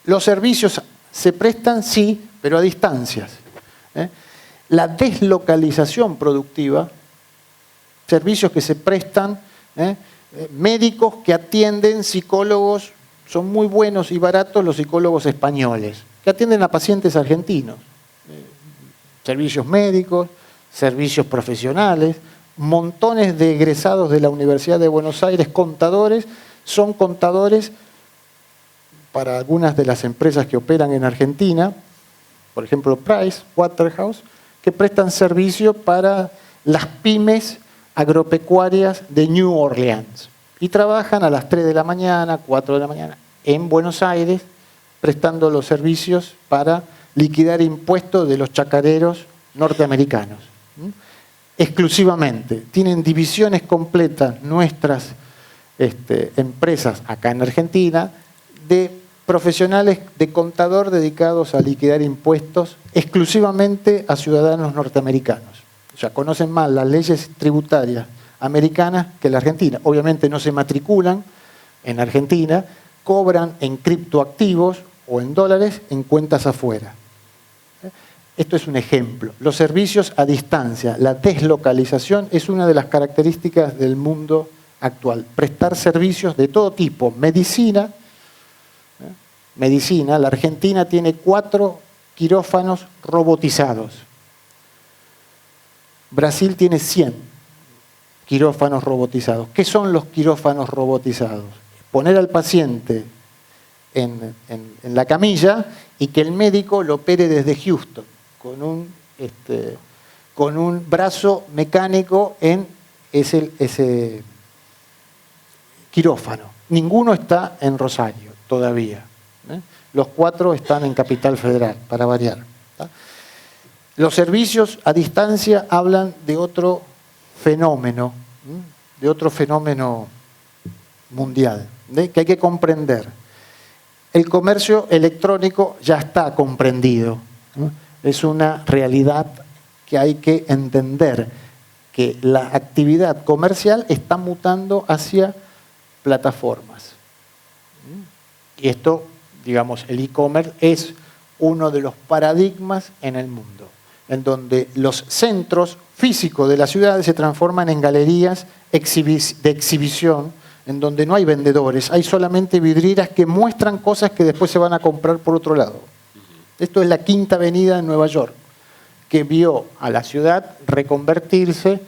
Speaker 2: Los servicios se prestan, sí, pero a distancias. La deslocalización productiva, servicios que se prestan, médicos que atienden, psicólogos, son muy buenos y baratos los psicólogos españoles, que atienden a pacientes argentinos. Servicios médicos, servicios profesionales, montones de egresados de la Universidad de Buenos Aires, contadores, son contadores para algunas de las empresas que operan en Argentina, por ejemplo Price Waterhouse, que prestan servicio para las pymes agropecuarias de New Orleans. Y trabajan a las 3 de la mañana, 4 de la mañana, en Buenos Aires, prestando los servicios para liquidar impuestos de los chacareros norteamericanos. Exclusivamente. Tienen divisiones completas nuestras empresas acá en Argentina de profesionales de contador dedicados a liquidar impuestos exclusivamente a ciudadanos norteamericanos. O sea, conocen más las leyes tributarias americanas que la Argentina. Obviamente no se matriculan en Argentina, cobran en criptoactivos o en dólares en cuentas afuera. Esto es un ejemplo. Los servicios a distancia, la deslocalización es una de las características del mundo actual. Prestar servicios de todo tipo, medicina, la Argentina tiene 4 quirófanos robotizados. Brasil tiene 100 quirófanos robotizados. ¿Qué son los quirófanos robotizados? Poner al paciente en la camilla y que el médico lo opere desde Houston con un brazo mecánico en ese quirófano. Ninguno está en Rosario todavía. Los 4 están en Capital Federal, para variar. Los servicios a distancia hablan de otro fenómeno mundial, que hay que comprender. El comercio electrónico ya está comprendido. Es una realidad que hay que entender, que la actividad comercial está mutando hacia plataformas. Y esto, digamos, el e-commerce es uno de los paradigmas en el mundo, en donde los centros físicos de las ciudades se transforman en galerías de exhibición, en donde no hay vendedores, hay solamente vidrieras que muestran cosas que después se van a comprar por otro lado. Esto es la Quinta Avenida en Nueva York, que vio a la ciudad reconvertirse,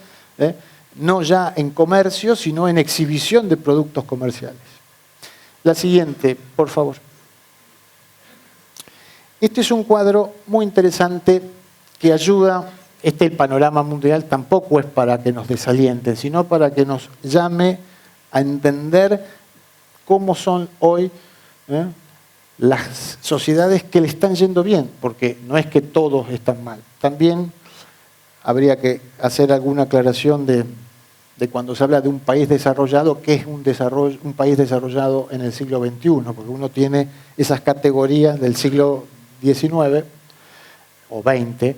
Speaker 2: no ya en comercio, sino en exhibición de productos comerciales. La siguiente, por favor. Este es un cuadro muy interesante que ayuda, el panorama mundial tampoco es para que nos desaliente, sino para que nos llame a entender cómo son hoy las sociedades que le están yendo bien, porque no es que todos están mal. También habría que hacer alguna aclaración de cuando se habla de un país desarrollado, ¿qué es un país desarrollado en el siglo XXI? Porque uno tiene esas categorías del siglo XIX o XX,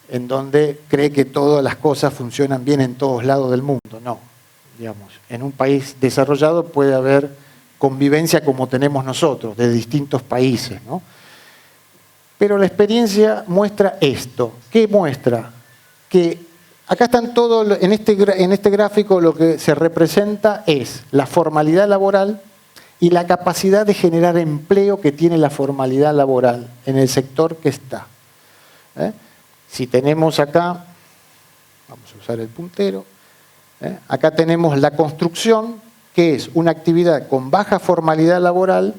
Speaker 2: en donde cree que todas las cosas funcionan bien en todos lados del mundo. No, digamos, en un país desarrollado puede haber convivencia como tenemos nosotros, de distintos países, ¿no? Pero la experiencia muestra esto. ¿Qué muestra? Que acá están todos, en este gráfico lo que se representa es la formalidad laboral y la capacidad de generar empleo que tiene la formalidad laboral en el sector que está. Si tenemos acá, vamos a usar el puntero, acá tenemos la construcción, que es una actividad con baja formalidad laboral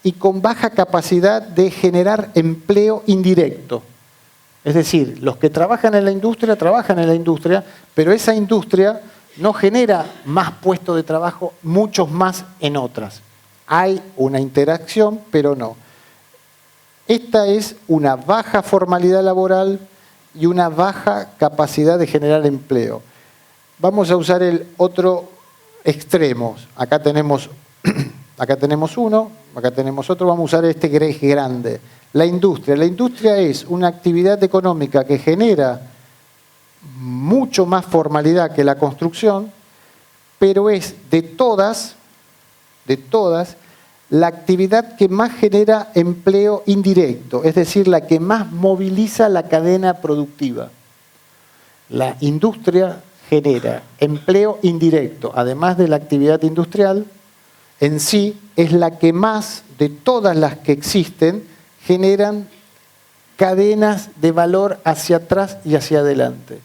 Speaker 2: y con baja capacidad de generar empleo indirecto. Es decir, los que trabajan en la industria, pero esa industria no genera más puestos de trabajo, muchos más en otras. Hay una interacción, pero no. Esta es una baja formalidad laboral y una baja capacidad de generar empleo. Vamos a usar el otro extremo. Acá tenemos uno, acá tenemos otro, vamos a usar este que es grande. La industria. La industria es una actividad económica que genera mucho más formalidad que la construcción, pero es de todas, la actividad que más genera empleo indirecto, es decir, la que más moviliza la cadena productiva. La industria genera empleo indirecto, además de la actividad industrial, en sí es la que más de todas las que existen generan cadenas de valor hacia atrás y hacia adelante.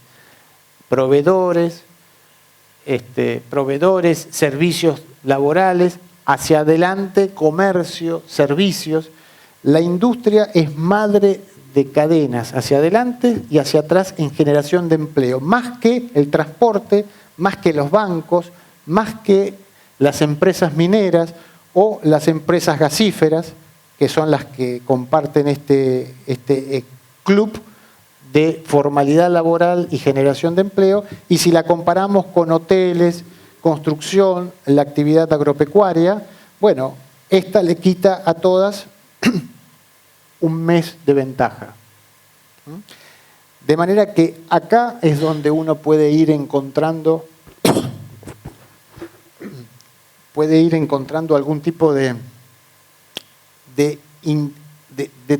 Speaker 2: Proveedores, servicios laborales, hacia adelante, comercio, servicios. La industria es madre de cadenas hacia adelante y hacia atrás en generación de empleo, más que el transporte, más que los bancos, más que las empresas mineras o las empresas gasíferas, que son las que comparten este club de formalidad laboral y generación de empleo, y si la comparamos con hoteles, construcción, la actividad agropecuaria, bueno, esta le quita a todas un mes de ventaja. De manera que acá es donde uno puede ir encontrando algún tipo de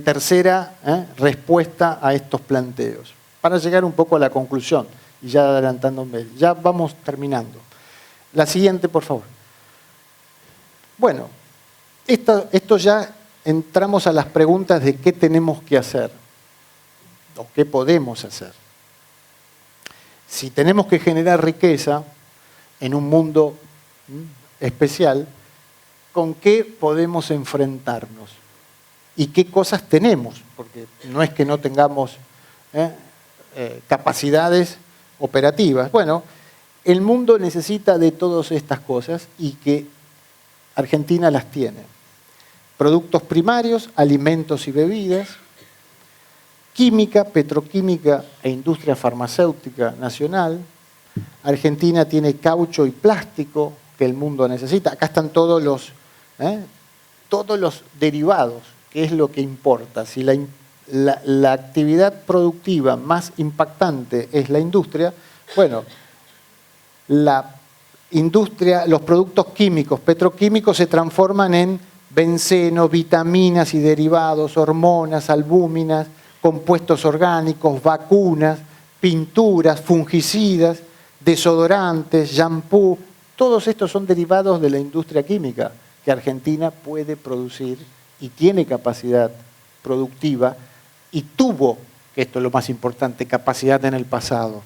Speaker 2: tercera respuesta a estos planteos. Para llegar un poco a la conclusión, y ya adelantándome, ya vamos terminando. La siguiente, por favor. Bueno, esto ya entramos a las preguntas de qué tenemos que hacer, o qué podemos hacer. Si tenemos que generar riqueza en un mundo especial, ¿con qué podemos enfrentarnos? ¿Y qué cosas tenemos? Porque no es que no tengamos capacidades operativas. Bueno, el mundo necesita de todas estas cosas y que Argentina las tiene. Productos primarios, alimentos y bebidas, química, petroquímica e industria farmacéutica nacional. Argentina tiene caucho y plástico que el mundo necesita. Acá están todos los derivados, que es lo que importa. Si la actividad productiva más impactante es la industria, bueno, la industria, los productos químicos, petroquímicos se transforman en benceno, vitaminas y derivados, hormonas, albúminas, compuestos orgánicos, vacunas, pinturas, fungicidas, desodorantes, shampoo. Todos estos son derivados de la industria química que Argentina puede producir y tiene capacidad productiva y tuvo, que esto es lo más importante, capacidad en el pasado.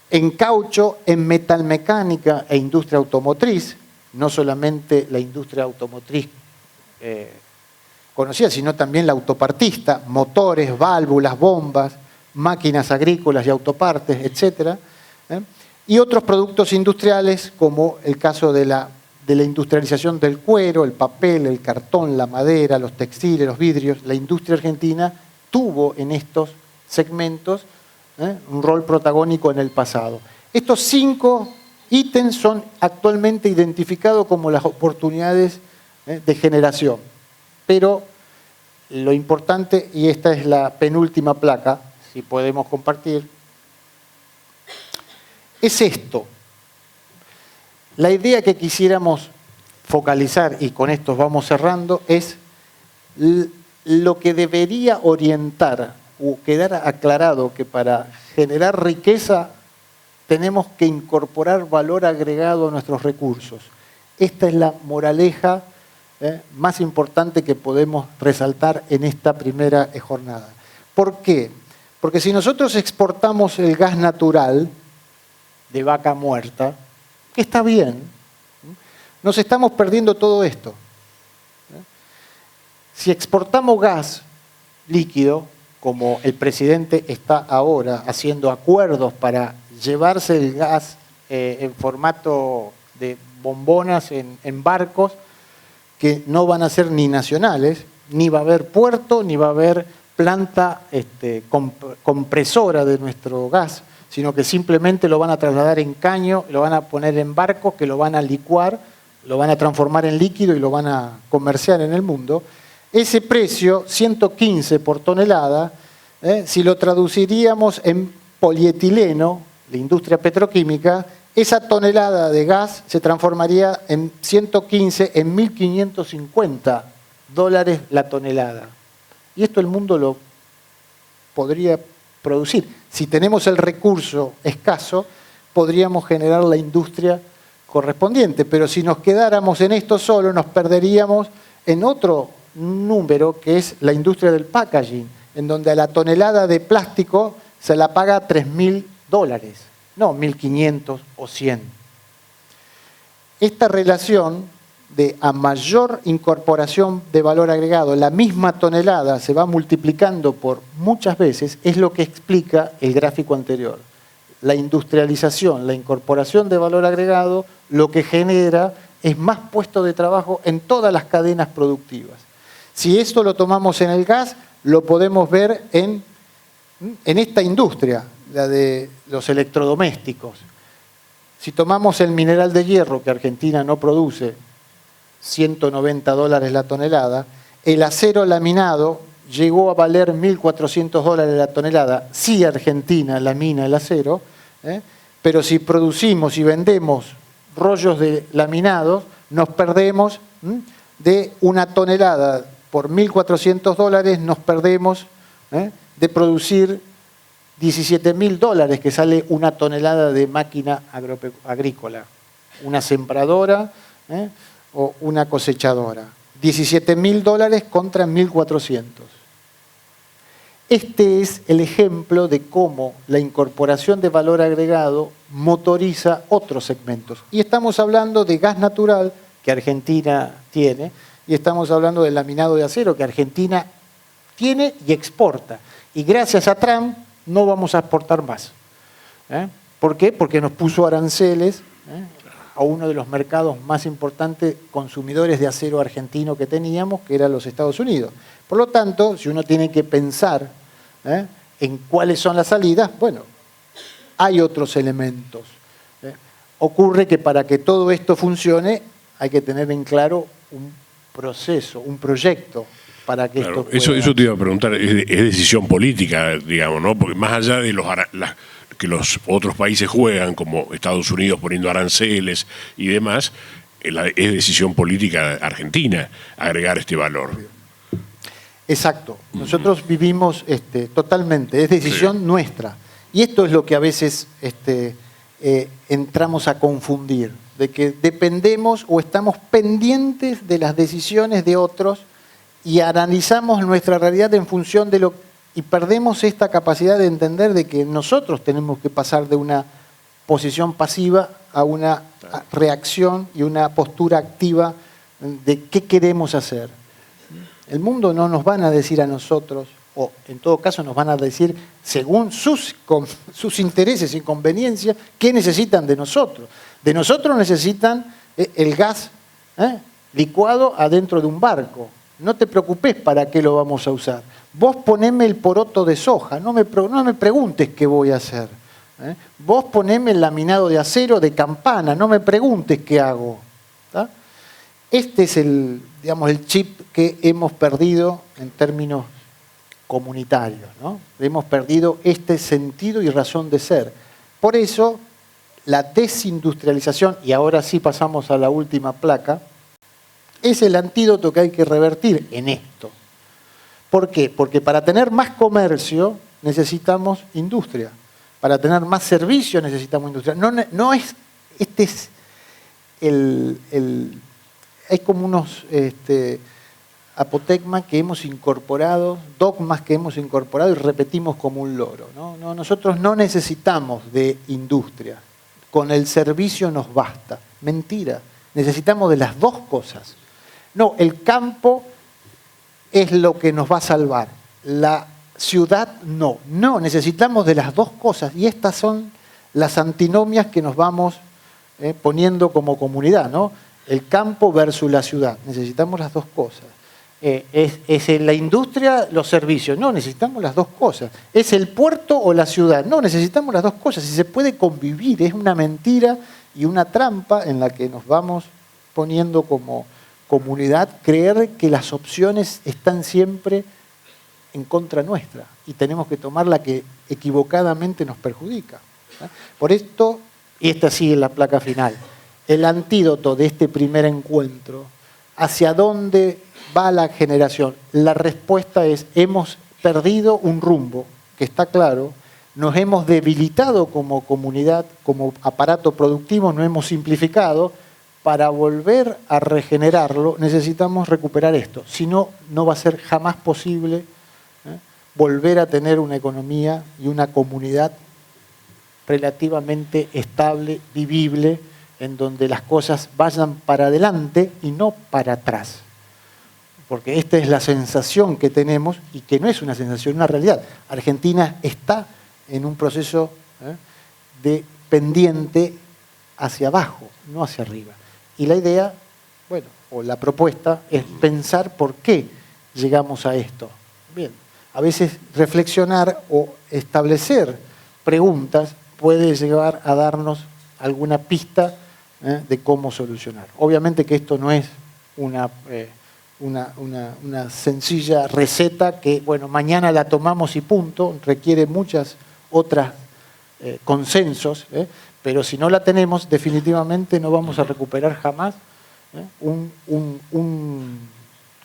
Speaker 2: En caucho, en metalmecánica e industria automotriz, no solamente la industria automotriz conocida, sino también la autopartista, motores, válvulas, bombas, máquinas agrícolas y autopartes, etc. Y otros productos industriales, como el caso de la de la industrialización del cuero, el papel, el cartón, la madera, los textiles, los vidrios, la industria argentina tuvo en estos segmentos un rol protagónico en el pasado. Estos 5 ítems son actualmente identificados como las oportunidades de generación. Pero lo importante, y esta es la penúltima placa, si podemos compartir, es esto. La idea que quisiéramos focalizar, y con esto vamos cerrando, es lo que debería orientar o quedar aclarado que para generar riqueza tenemos que incorporar valor agregado a nuestros recursos. Esta es la moraleja más importante que podemos resaltar en esta primera jornada. ¿Por qué? Porque si nosotros exportamos el gas natural de vaca muerta, que está bien, nos estamos perdiendo todo esto. Si exportamos gas líquido, como el presidente está ahora haciendo acuerdos para llevarse el gas en formato de bombonas en barcos, que no van a ser ni nacionales, ni va a haber puerto, ni va a haber planta compresora de nuestro gas, sino que simplemente lo van a trasladar en caño, lo van a poner en barcos que lo van a licuar, lo van a transformar en líquido y lo van a comerciar en el mundo. Ese precio, 115 por tonelada, si lo traduciríamos en polietileno, la industria petroquímica, esa tonelada de gas se transformaría en 115 en $1.550 la tonelada. Y esto el mundo lo podría producir. Si tenemos el recurso escaso, podríamos generar la industria correspondiente. Pero si nos quedáramos en esto solo, nos perderíamos en otro número, que es la industria del packaging, en donde a la tonelada de plástico se la paga $3.000, no 1.500 o 100. Esta relación de a mayor incorporación de valor agregado, la misma tonelada se va multiplicando por muchas veces, es lo que explica el gráfico anterior. La industrialización, la incorporación de valor agregado, lo que genera es más puestos de trabajo en todas las cadenas productivas. Si esto lo tomamos en el gas, lo podemos ver en esta industria, la de los electrodomésticos. Si tomamos el mineral de hierro, que Argentina no produce, $190 la tonelada, el acero laminado llegó a valer $1.400 la tonelada. Sí, Argentina lamina el acero, pero si producimos y vendemos rollos de laminados, nos perdemos de una tonelada por $1.400, nos perdemos de producir $17.000 que sale una tonelada de máquina agrícola, una sembradora o una cosechadora. $17.000 contra 1.400. Este es el ejemplo de cómo la incorporación de valor agregado motoriza otros segmentos. Y estamos hablando de gas natural, que Argentina tiene, y estamos hablando del laminado de acero, que Argentina tiene y exporta. Y gracias a Trump no vamos a exportar más. ¿Por qué? Porque nos puso aranceles a uno de los mercados más importantes consumidores de acero argentino que teníamos, que eran los Estados Unidos. Por lo tanto, si uno tiene que pensar en cuáles son las salidas, bueno, hay otros elementos. Ocurre que para que todo esto funcione hay que tener en claro un proceso, un proyecto para que
Speaker 1: claro,
Speaker 2: esto pueda...
Speaker 1: Eso te iba a preguntar, es decisión política, digamos, ¿no? Porque más allá de que los otros países juegan, como Estados Unidos poniendo aranceles y demás, es decisión política argentina agregar este valor.
Speaker 2: Exacto. Nosotros vivimos totalmente, es decisión nuestra. Y esto es lo que a veces entramos a confundir, de que dependemos o estamos pendientes de las decisiones de otros y analizamos nuestra realidad en función de lo y perdemos esta capacidad de entender de que nosotros tenemos que pasar de una posición pasiva a una reacción y una postura activa de qué queremos hacer. El mundo no nos van a decir a nosotros, o en todo caso nos van a decir según sus intereses y conveniencias, qué necesitan de nosotros. De nosotros necesitan el gas licuado adentro de un barco. No te preocupes para qué lo vamos a usar. Vos poneme el poroto de soja, no me preguntes qué voy a hacer. Vos poneme el laminado de acero de campana, no me preguntes qué hago. ¿Tá? Este es el chip que hemos perdido en términos comunitarios, ¿no? Hemos perdido este sentido y razón de ser. Por eso, la desindustrialización, y ahora sí pasamos a la última placa, es el antídoto que hay que revertir en esto. ¿Por qué? Porque para tener más comercio necesitamos industria. Para tener más servicios necesitamos industria. Hay como unos apotegmas que hemos incorporado, dogmas que hemos incorporado y repetimos como un loro, ¿no? Nosotros no necesitamos de industria. Con el servicio nos basta. Mentira. Necesitamos de las dos cosas. No, el campo es lo que nos va a salvar. La ciudad no. No, necesitamos de las dos cosas. Y estas son las antinomias que nos vamos poniendo como comunidad, ¿no? El campo versus la ciudad. Necesitamos las dos cosas. ¿Es la industria, los servicios? No, necesitamos las dos cosas. ¿Es el puerto o la ciudad? No, necesitamos las dos cosas. Si se puede convivir, es una mentira y una trampa en la que nos vamos poniendo como comunidad, creer que las opciones están siempre en contra nuestra y tenemos que tomar la que equivocadamente nos perjudica. Por esto, y esta sigue la placa final, el antídoto de este primer encuentro, ¿hacia dónde va la generación? La respuesta es, hemos perdido un rumbo, que está claro, nos hemos debilitado como comunidad, como aparato productivo, no hemos simplificado. Para volver a regenerarlo necesitamos recuperar esto. Si no, no va a ser jamás posible volver a tener una economía y una comunidad relativamente estable, vivible, en donde las cosas vayan para adelante y no para atrás. Porque esta es la sensación que tenemos y que no es una sensación, una realidad. Argentina está en un proceso de pendiente hacia abajo, no hacia arriba. Y la idea, bueno, o la propuesta es pensar por qué llegamos a esto. Bien, a veces reflexionar o establecer preguntas puede llegar a darnos alguna pista de cómo solucionar. Obviamente que esto no es una sencilla receta que, bueno, mañana la tomamos y punto, requiere muchas otras consensos, pero si no la tenemos, definitivamente no vamos a recuperar jamás un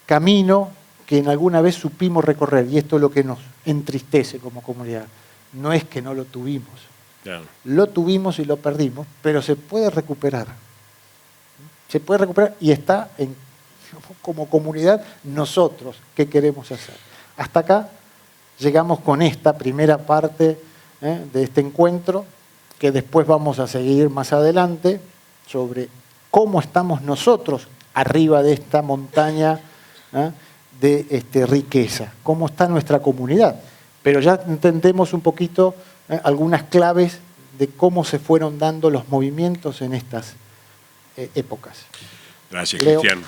Speaker 2: camino que en alguna vez supimos recorrer. Y esto es lo que nos entristece como comunidad. No es que no lo tuvimos. Claro. Lo tuvimos y lo perdimos, pero se puede recuperar. Se puede recuperar y está como comunidad nosotros qué queremos hacer. Hasta acá llegamos con esta primera parte de este encuentro, que después vamos a seguir más adelante sobre cómo estamos nosotros arriba de esta montaña de riqueza, cómo está nuestra comunidad. Pero ya entendemos un poquito algunas claves de cómo se fueron dando los movimientos en estas épocas.
Speaker 1: Gracias, Cristian.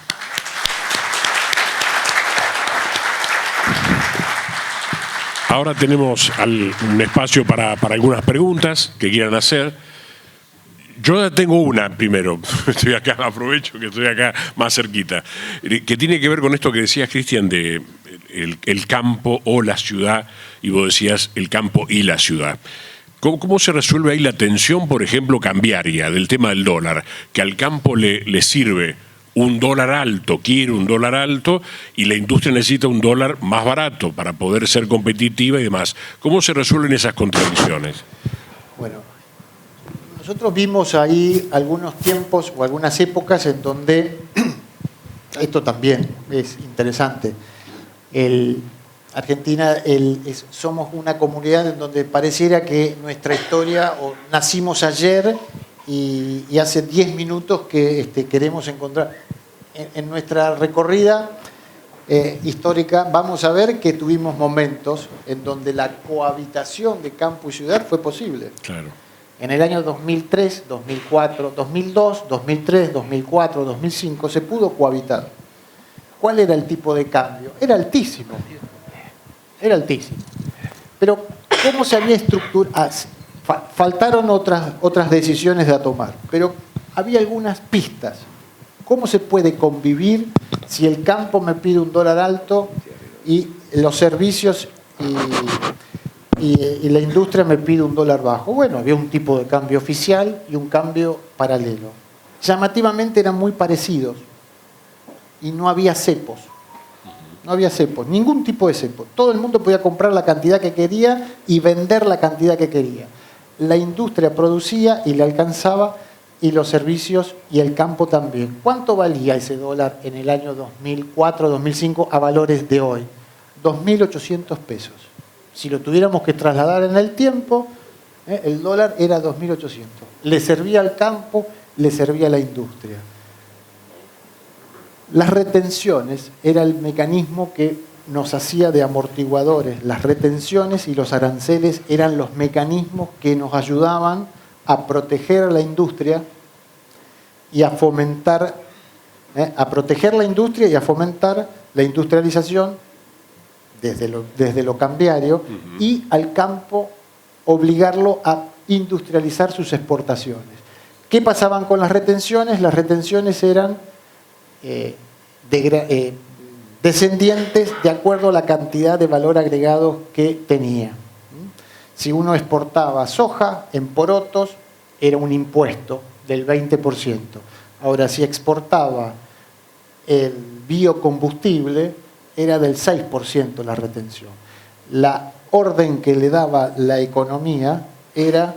Speaker 1: Ahora tenemos un espacio para algunas preguntas que quieran hacer. Yo ya tengo una primero, estoy acá, aprovecho que estoy acá más cerquita, que tiene que ver con esto que decías, Cristian, de el campo o la ciudad, y vos decías el campo y la ciudad. ¿Cómo se resuelve ahí la tensión, por ejemplo, cambiaria del tema del dólar? Que al campo le sirve un dólar alto, quiere un dólar alto, y la industria necesita un dólar más barato para poder ser competitiva y demás. ¿Cómo se resuelven esas contradicciones?
Speaker 2: Bueno, nosotros vimos ahí algunos tiempos o algunas épocas en donde, esto también es interesante, Argentina somos una comunidad en donde pareciera que nuestra historia, o nacimos ayer y hace 10 minutos que queremos encontrar. En nuestra recorrida histórica vamos a ver que tuvimos momentos en donde la cohabitación de campo y ciudad fue posible.
Speaker 1: Claro.
Speaker 2: En el año 2003, 2004, 2002, 2003, 2004, 2005 se pudo cohabitar. ¿Cuál era el tipo de cambio? Era altísimo. Era altísimo. Pero ¿cómo se había estructurado? Faltaron otras decisiones a tomar, pero había algunas pistas. ¿Cómo se puede convivir si el campo me pide un dólar alto y los servicios y la industria me pide un dólar bajo? Bueno, había un tipo de cambio oficial y un cambio paralelo. Llamativamente eran muy parecidos y no había cepos. No había cepos, ningún tipo de cepo. Todo el mundo podía comprar la cantidad que quería y vender la cantidad que quería. La industria producía y le alcanzaba, y los servicios y el campo también. ¿Cuánto valía ese dólar en el año 2004, 2005 a valores de hoy? 2.800 pesos. Si lo tuviéramos que trasladar en el tiempo, el dólar era 2.800. Le servía al campo, le servía a la industria. Las retenciones era el mecanismo que nos hacía de amortiguadores. Las retenciones y los aranceles eran los mecanismos que nos ayudaban a proteger a la industria y a fomentar, a proteger la industria y a fomentar la industrialización desde lo cambiario, y al campo obligarlo a industrializar sus exportaciones. ¿Qué pasaban con las retenciones? Las retenciones eran descendientes de acuerdo a la cantidad de valor agregado que tenía. Si uno exportaba soja en porotos, era un impuesto del 20%. Ahora, si exportaba el biocombustible, era del 6% la retención. La orden que le daba la economía era: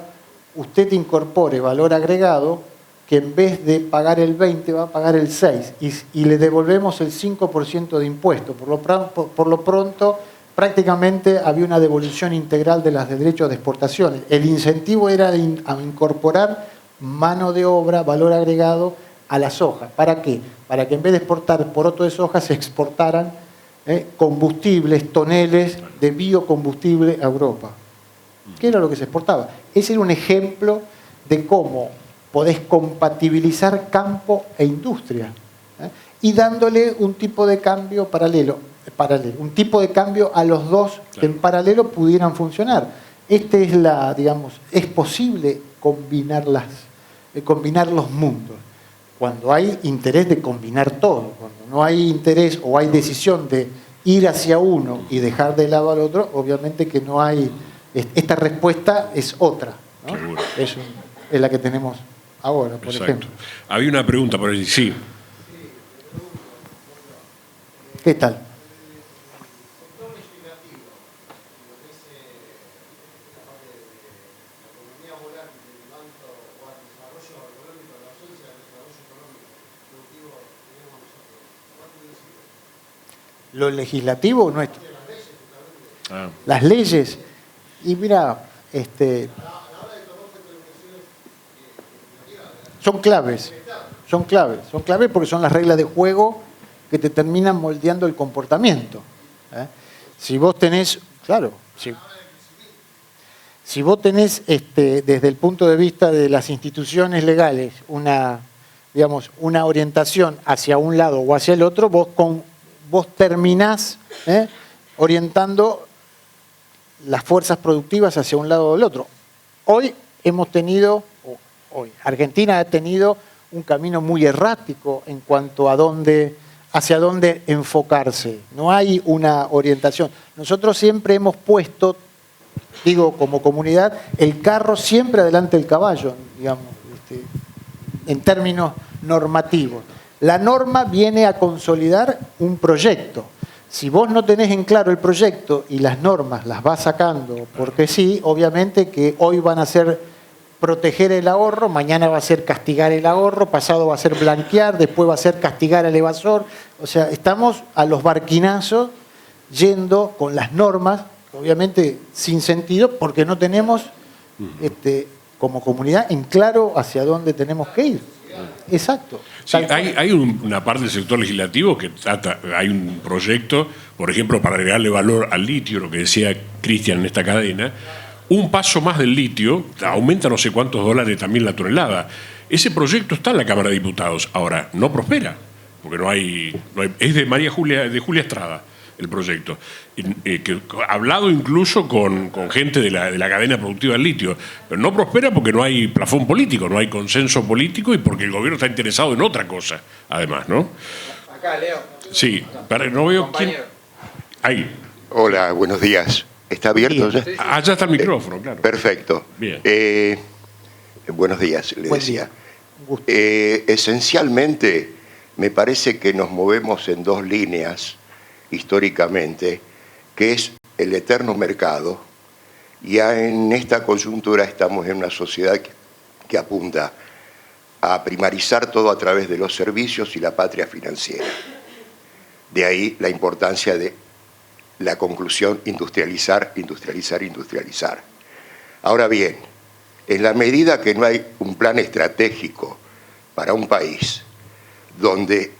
Speaker 2: usted incorpore valor agregado, que en vez de pagar el 20 va a pagar el 6 y le devolvemos el 5% de impuesto. Por lo pronto, prácticamente había una devolución integral de los derechos de exportación. El incentivo era a incorporar mano de obra, valor agregado a la soja. ¿Para qué? Para que en vez de exportar poroto de soja se exportaran combustibles, toneles de biocombustible a Europa. ¿Qué era lo que se exportaba? Ese era un ejemplo de cómo podés compatibilizar campo e industria, y dándole un tipo de cambio paralelo, un tipo de cambio a los dos que en paralelo pudieran funcionar. Es posible combinar los mundos. Cuando hay interés de combinar todo, cuando no hay interés o hay decisión de ir hacia uno y dejar de lado al otro, obviamente que no hay. Esta respuesta es otra, ¿no? Es la que tenemos ahora, por ejemplo.
Speaker 1: Había una pregunta por allí, sí.
Speaker 2: ¿Qué tal? Lo legislativo nuestro. Las leyes. Y mira, son claves porque son las reglas de juego que te terminan moldeando el comportamiento. Si vos tenés, si vos tenés desde el punto de vista de las instituciones legales una orientación hacia un lado o hacia el otro, vos terminás orientando las fuerzas productivas hacia un lado o del otro. Hoy Argentina ha tenido un camino muy errático en cuanto a hacia dónde enfocarse. No hay una orientación. Nosotros siempre hemos puesto, como comunidad, el carro siempre adelante del caballo, en términos normativos. La norma viene a consolidar un proyecto. Si vos no tenés en claro el proyecto y las normas las vas sacando porque sí, obviamente que hoy van a ser proteger el ahorro, mañana va a ser castigar el ahorro, pasado va a ser blanquear, después va a ser castigar al evasor. O sea, estamos a los barquinazos yendo con las normas, obviamente sin sentido, porque no tenemos como comunidad en claro hacia dónde tenemos que ir. Exacto.
Speaker 1: Sí, hay una parte del sector legislativo que hay un proyecto, por ejemplo, para agregarle valor al litio, lo que decía Cristian en esta cadena, un paso más del litio, aumenta no sé cuántos dólares también la tonelada. Ese proyecto está en la Cámara de Diputados. Ahora, no prospera, porque no hay es de Julia Estrada el proyecto. Que ha hablado incluso con gente de la cadena productiva del litio, pero no prospera porque no hay plafón político, no hay consenso político y porque el gobierno está interesado en otra cosa, además, ¿no?
Speaker 3: Acá, Leo.
Speaker 1: Sí, no veo quién. Ahí.
Speaker 4: Hola, buenos días. ¿Está abierto ya?
Speaker 1: Ya está el micrófono, claro.
Speaker 4: Perfecto.
Speaker 1: Bien.
Speaker 4: Buenos días, le
Speaker 2: Buen
Speaker 4: decía.
Speaker 2: día. Un gusto.
Speaker 4: Esencialmente, me parece que nos movemos en dos líneas históricamente, que es el eterno mercado, y en esta coyuntura estamos en una sociedad que apunta a primarizar todo a través de los servicios y la patria financiera. De ahí la importancia de la conclusión industrializar, industrializar, industrializar. Ahora bien, en la medida que no hay un plan estratégico para un país donde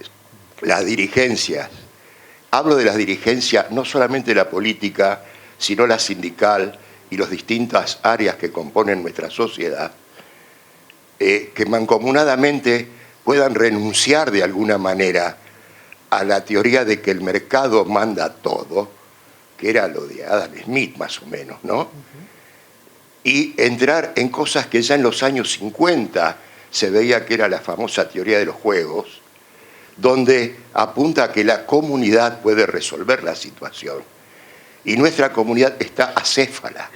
Speaker 4: las dirigencias, hablo de las dirigencias no solamente de la política, sino la sindical y las distintas áreas que componen nuestra sociedad, que mancomunadamente puedan renunciar de alguna manera a la teoría de que el mercado manda todo, que era lo de Adam Smith más o menos, ¿no? Y entrar en cosas que ya en los años 50 se veía que era la famosa teoría de los juegos, donde apunta a que la comunidad puede resolver la situación. Y nuestra comunidad está acéfala.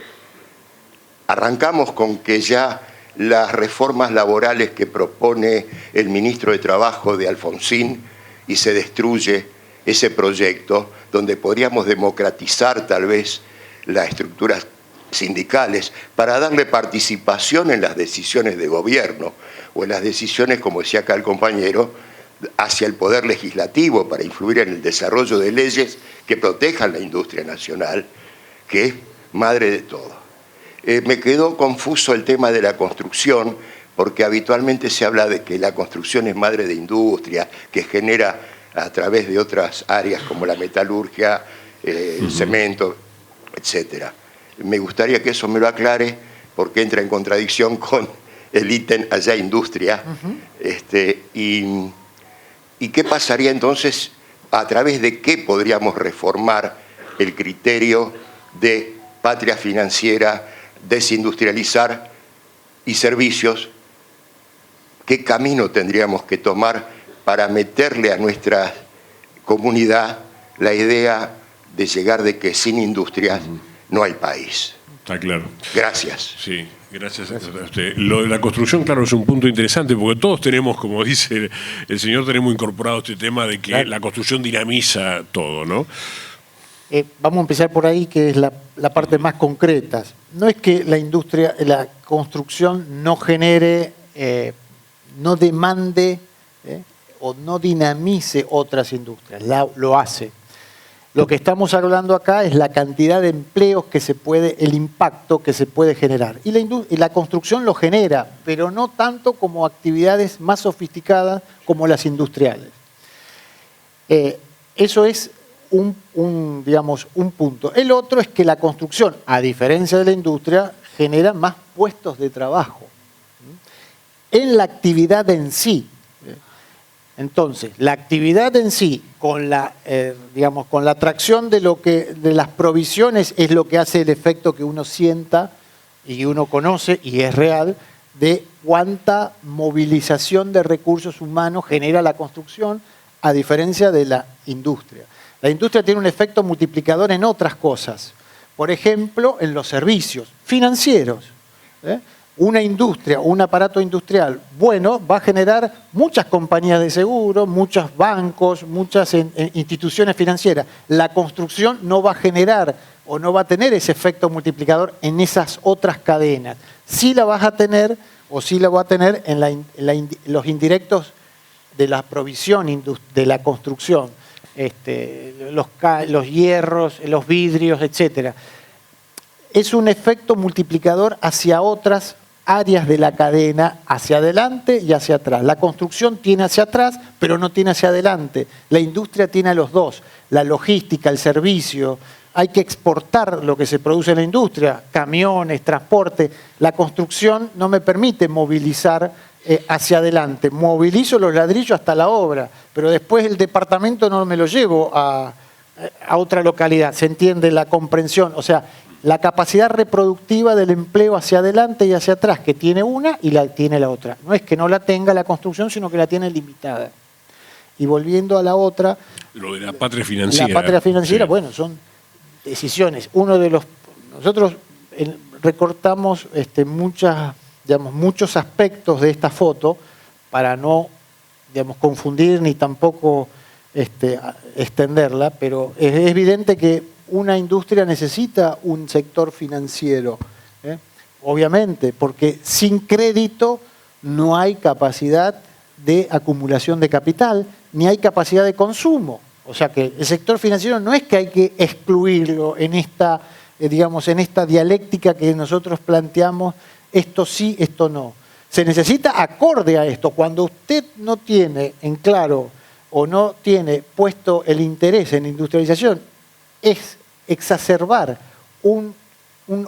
Speaker 4: Arrancamos con que ya las reformas laborales que propone el ministro de Trabajo de Alfonsín y se destruye ese proyecto donde podríamos democratizar tal vez las estructuras sindicales para darle participación en las decisiones de gobierno o en las decisiones, como decía acá el compañero, hacia el poder legislativo para influir en el desarrollo de leyes que protejan la industria nacional, que es madre de todo. Me quedó confuso el tema de la construcción, porque habitualmente se habla de que la construcción es madre de industria, que genera a través de otras áreas como la metalurgia, el cemento, etcétera. Me gustaría que eso me lo aclare, porque entra en contradicción con el ítem allá industria. ¿Y qué pasaría entonces? ¿A través de qué podríamos reformar el criterio de patria financiera, desindustrializar y servicios? ¿Qué camino tendríamos que tomar para meterle a nuestra comunidad la idea de llegar de que sin industrias no hay país?
Speaker 1: Está claro.
Speaker 4: Gracias.
Speaker 1: Sí, gracias a usted. Lo de la construcción, claro, es un punto interesante, porque todos tenemos, como dice el señor, tenemos incorporado este tema de que claro, la construcción dinamiza todo, ¿no?
Speaker 2: Vamos a empezar por ahí, que es la parte más concreta. No es que la industria, la construcción no genere, no demande o no dinamice otras industrias, lo hace. Lo que estamos hablando acá es la cantidad de empleos que se puede, el impacto que se puede generar. Y la construcción lo genera, pero no tanto como actividades más sofisticadas como las industriales. Eso es digamos, un punto. El otro es que la construcción, a diferencia de la industria, genera más puestos de trabajo en la actividad en sí. Entonces, la actividad en sí, con la, digamos, con la atracción de las provisiones, es lo que hace el efecto que uno sienta y uno conoce, y es real, de cuánta movilización de recursos humanos genera la construcción, a diferencia de la industria. La industria tiene un efecto multiplicador en otras cosas. Por ejemplo, en los servicios financieros. Una industria, un aparato industrial bueno va a generar muchas compañías de seguro, muchos bancos, muchas instituciones financieras. La construcción no va a generar o no va a tener ese efecto multiplicador en esas otras cadenas. Sí la vas a tener o sí la va a tener en los indirectos de la provisión de la construcción, los hierros, los vidrios, etc. Es un efecto multiplicador hacia otras áreas de la cadena, hacia adelante y hacia atrás. La construcción tiene hacia atrás, pero no tiene hacia adelante. La industria tiene a los dos, la logística, el servicio, hay que exportar lo que se produce en la industria, camiones, transporte. La construcción no me permite movilizar hacia adelante. Movilizo los ladrillos hasta la obra, pero después el departamento no me lo llevo a otra localidad. ¿Se entiende la comprensión? O sea, la capacidad reproductiva del empleo hacia adelante y hacia atrás, que tiene una y la tiene la otra. No es que no la tenga la construcción, sino que la tiene limitada. Y volviendo a la otra...
Speaker 1: Lo de la patria financiera.
Speaker 2: La patria financiera,
Speaker 1: sí.
Speaker 2: Bueno, son decisiones. Nosotros recortamos muchos aspectos de esta foto para no, confundir ni tampoco extenderla, pero es evidente que una industria necesita un sector financiero, obviamente, porque sin crédito no hay capacidad de acumulación de capital, ni hay capacidad de consumo. O sea que el sector financiero no es que hay que excluirlo en esta, en esta dialéctica que nosotros planteamos, esto sí, esto no. Se necesita acorde a esto. Cuando usted no tiene en claro o no tiene puesto el interés en industrialización, es exacerbar un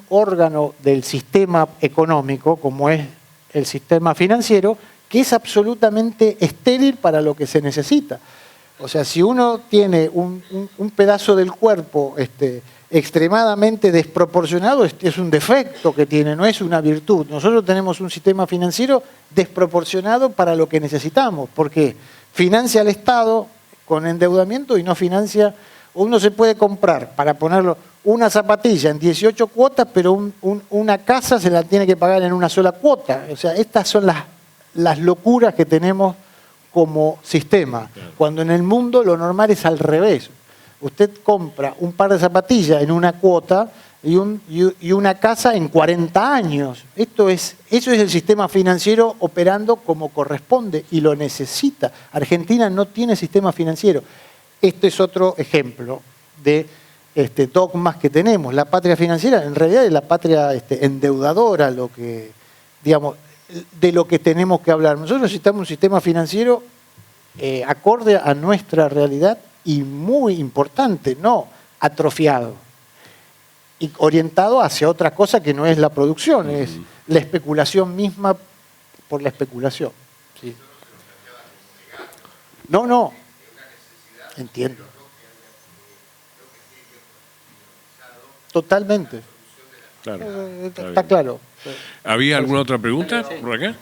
Speaker 2: órgano del sistema económico, como es el sistema financiero, que es absolutamente estéril para lo que se necesita. O sea, si uno tiene un pedazo del cuerpo extremadamente desproporcionado, es un defecto que tiene, no es una virtud. Nosotros tenemos un sistema financiero desproporcionado para lo que necesitamos, porque financia al Estado con endeudamiento y no financia. Uno se puede comprar, para ponerlo, una zapatilla en 18 cuotas, pero una casa se la tiene que pagar en una sola cuota. O sea, estas son las locuras que tenemos como sistema, cuando en el mundo lo normal es al revés. Usted compra un par de zapatillas en una cuota y una casa en 40 años. Eso es el sistema financiero operando como corresponde y lo necesita. Argentina no tiene sistema financiero. Este es otro ejemplo de dogmas que tenemos. La patria financiera en realidad es la patria endeudadora, lo que, de lo que tenemos que hablar. Nosotros necesitamos un sistema financiero acorde a nuestra realidad y muy importante, no atrofiado y orientado hacia otra cosa que no es la producción, es la especulación misma por la especulación. ¿Sí? No. Entiendo. Totalmente.
Speaker 1: Claro,
Speaker 2: está claro.
Speaker 1: ¿Había alguna otra pregunta por acá?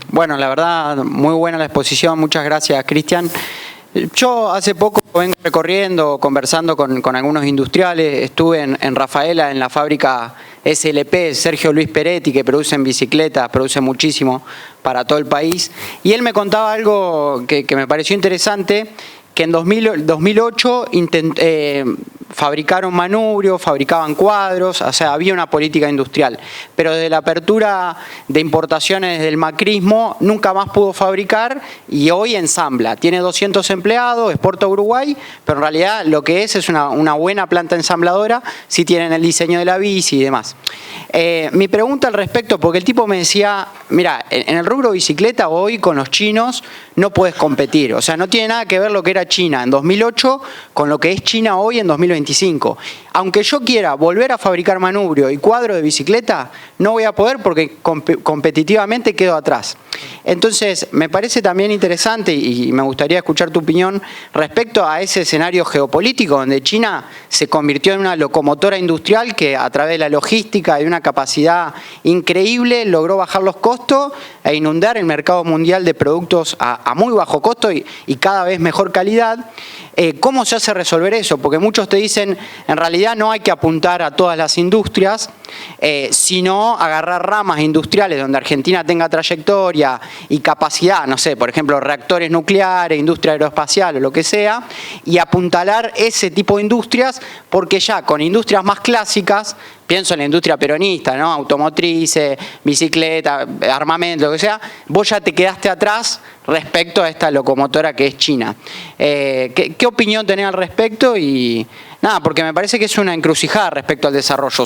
Speaker 3: Bueno, la verdad, muy buena la exposición. Muchas gracias, Cristian. Yo hace poco vengo recorriendo, conversando con algunos industriales. Estuve en Rafaela, en la fábrica SLP, Sergio Luis Peretti, que producen bicicletas, produce muchísimo para todo el país. Y él me contaba algo que me pareció interesante, que en 2008 fabricaron manubrios, fabricaban cuadros, o sea, había una política industrial. Pero desde la apertura de importaciones del macrismo, nunca más pudo fabricar y hoy ensambla. Tiene 200 empleados, exporta a Uruguay, pero en realidad lo que es una buena planta ensambladora, si tienen el diseño de la bici y demás. Mi pregunta al respecto, porque el tipo me decía, mira, en el rubro bicicleta hoy con los chinos no puedes competir. O sea, no tiene nada que ver lo que era China en 2008 con lo que es China hoy en 2025. Aunque yo quiera volver a fabricar manubrio y cuadro de bicicleta, no voy a poder porque competitivamente quedo atrás. Entonces, me parece también interesante y me gustaría escuchar tu opinión respecto a ese escenario geopolítico donde China se convirtió en una locomotora industrial que a través de la logística y una capacidad increíble logró bajar los costos e inundar el mercado mundial de productos a muy bajo costo y cada vez mejor calidad. ¿Cómo se hace resolver eso? Porque muchos te dicen, en realidad no hay que apuntar a todas las industrias, sino agarrar ramas industriales donde Argentina tenga trayectoria y capacidad, no sé, por ejemplo, reactores nucleares, industria aeroespacial o lo que sea, y apuntalar ese tipo de industrias, porque ya con industrias más clásicas, pienso en la industria peronista, ¿no? Automotrices, bicicleta, armamento, lo que sea, vos ya te quedaste atrás respecto a esta locomotora que es China. ¿Qué opinión tenés al respecto? Y nada, porque me parece que es una encrucijada respecto al desarrollo,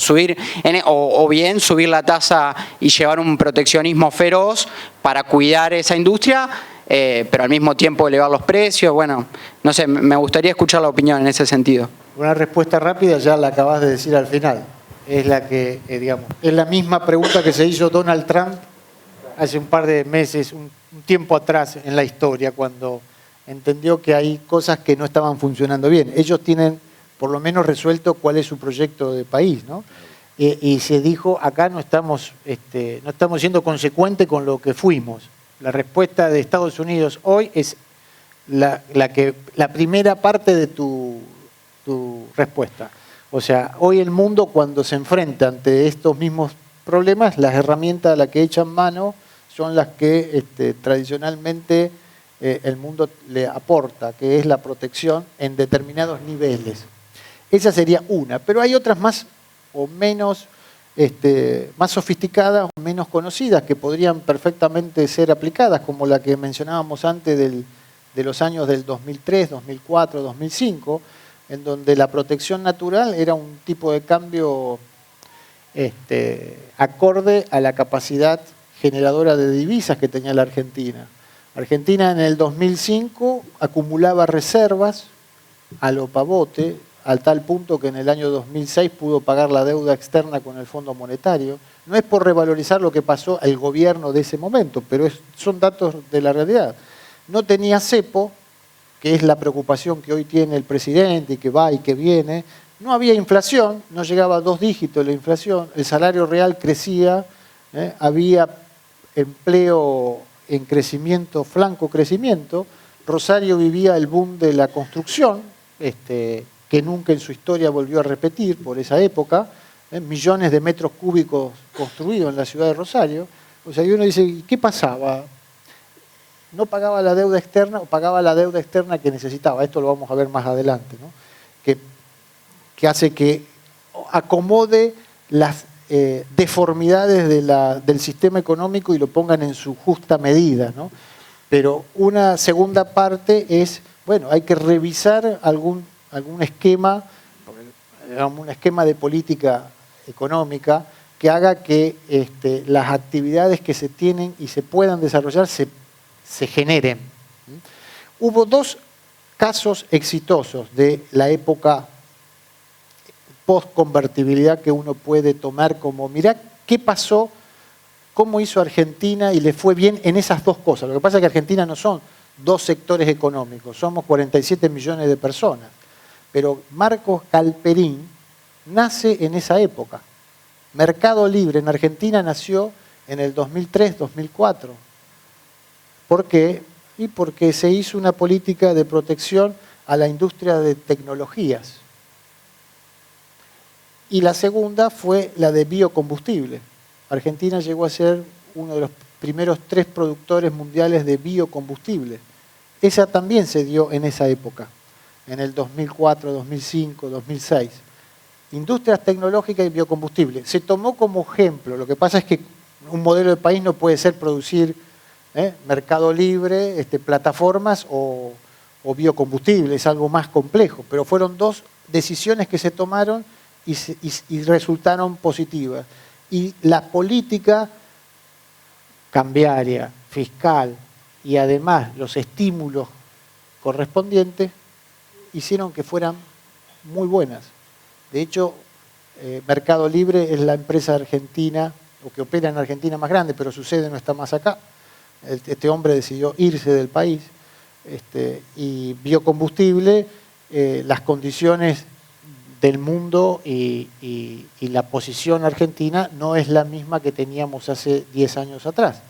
Speaker 3: o bien subir la tasa y llevar un proteccionismo feroz para cuidar esa industria, pero al mismo tiempo elevar los precios. Bueno, no sé, me gustaría escuchar la opinión en ese sentido.
Speaker 2: Una respuesta rápida ya la acabas de decir al final. Es la que, digamos, es la misma pregunta que se hizo Donald Trump hace un par de meses, un tiempo atrás en la historia, cuando entendió que hay cosas que no estaban funcionando bien. Ellos tienen por lo menos resuelto cuál es su proyecto de país, ¿no? Y se dijo, acá no estamos siendo consecuentes con lo que fuimos. La respuesta de Estados Unidos hoy es la primera parte de tu respuesta. O sea, hoy el mundo, cuando se enfrenta ante estos mismos problemas, las herramientas a las que echan mano son las que tradicionalmente el mundo le aporta, que es la protección en determinados niveles. Esa sería una, pero hay otras más o menos más sofisticadas o menos conocidas que podrían perfectamente ser aplicadas, como la que mencionábamos antes de los años del 2003, 2004, 2005, en donde la protección natural era un tipo de cambio acorde a la capacidad generadora de divisas que tenía la Argentina. Argentina en el 2005 acumulaba reservas a lo pavote, al tal punto que en el año 2006 pudo pagar la deuda externa con el Fondo Monetario. No es por revalorizar lo que pasó el gobierno de ese momento, pero son datos de la realidad. No tenía cepo, que es la preocupación que hoy tiene el presidente y que va y que viene. No había inflación, no llegaba a 2 dígitos la inflación, el salario real crecía, había empleo en crecimiento, flanco crecimiento. Rosario vivía el boom de la construcción, que nunca en su historia volvió a repetir por esa época, millones de metros cúbicos construidos en la ciudad de Rosario. O sea, y uno dice, ¿qué pasaba? No pagaba la deuda externa o pagaba la deuda externa que necesitaba. Esto lo vamos a ver más adelante, ¿no? Que hace que acomode las deformidades del sistema económico y lo pongan en su justa medida, ¿no? Pero una segunda parte es, bueno, hay que revisar algún esquema, un esquema de política económica que haga que las actividades que se tienen y se puedan desarrollar se generen. Hubo 2 casos exitosos de la época post-convertibilidad que uno puede tomar como, mirá qué pasó, cómo hizo Argentina y le fue bien en esas 2 cosas. Lo que pasa es que Argentina no son 2 sectores económicos, somos 47 millones de personas. Pero Marcos Galperín nace en esa época. Mercado Libre en Argentina nació en el 2003-2004. ¿Por qué? Y porque se hizo una política de protección a la industria de tecnologías. Y la segunda fue la de biocombustible. Argentina llegó a ser uno de los primeros 3 productores mundiales de biocombustible. Esa también se dio en esa época, en el 2004, 2005, 2006. Industrias tecnológicas y biocombustible. Se tomó como ejemplo. Lo que pasa es que un modelo de país no puede ser producir mercado libre, plataformas o biocombustible, es algo más complejo, pero fueron 2 decisiones que se tomaron y resultaron positivas. Y la política cambiaria, fiscal y además los estímulos correspondientes hicieron que fueran muy buenas. De hecho, Mercado Libre es la empresa argentina, o que opera en Argentina más grande, pero su sede no está más acá. Este hombre decidió irse del país. Y biocombustible, las condiciones del mundo y la posición argentina no es la misma que teníamos hace 10 años atrás.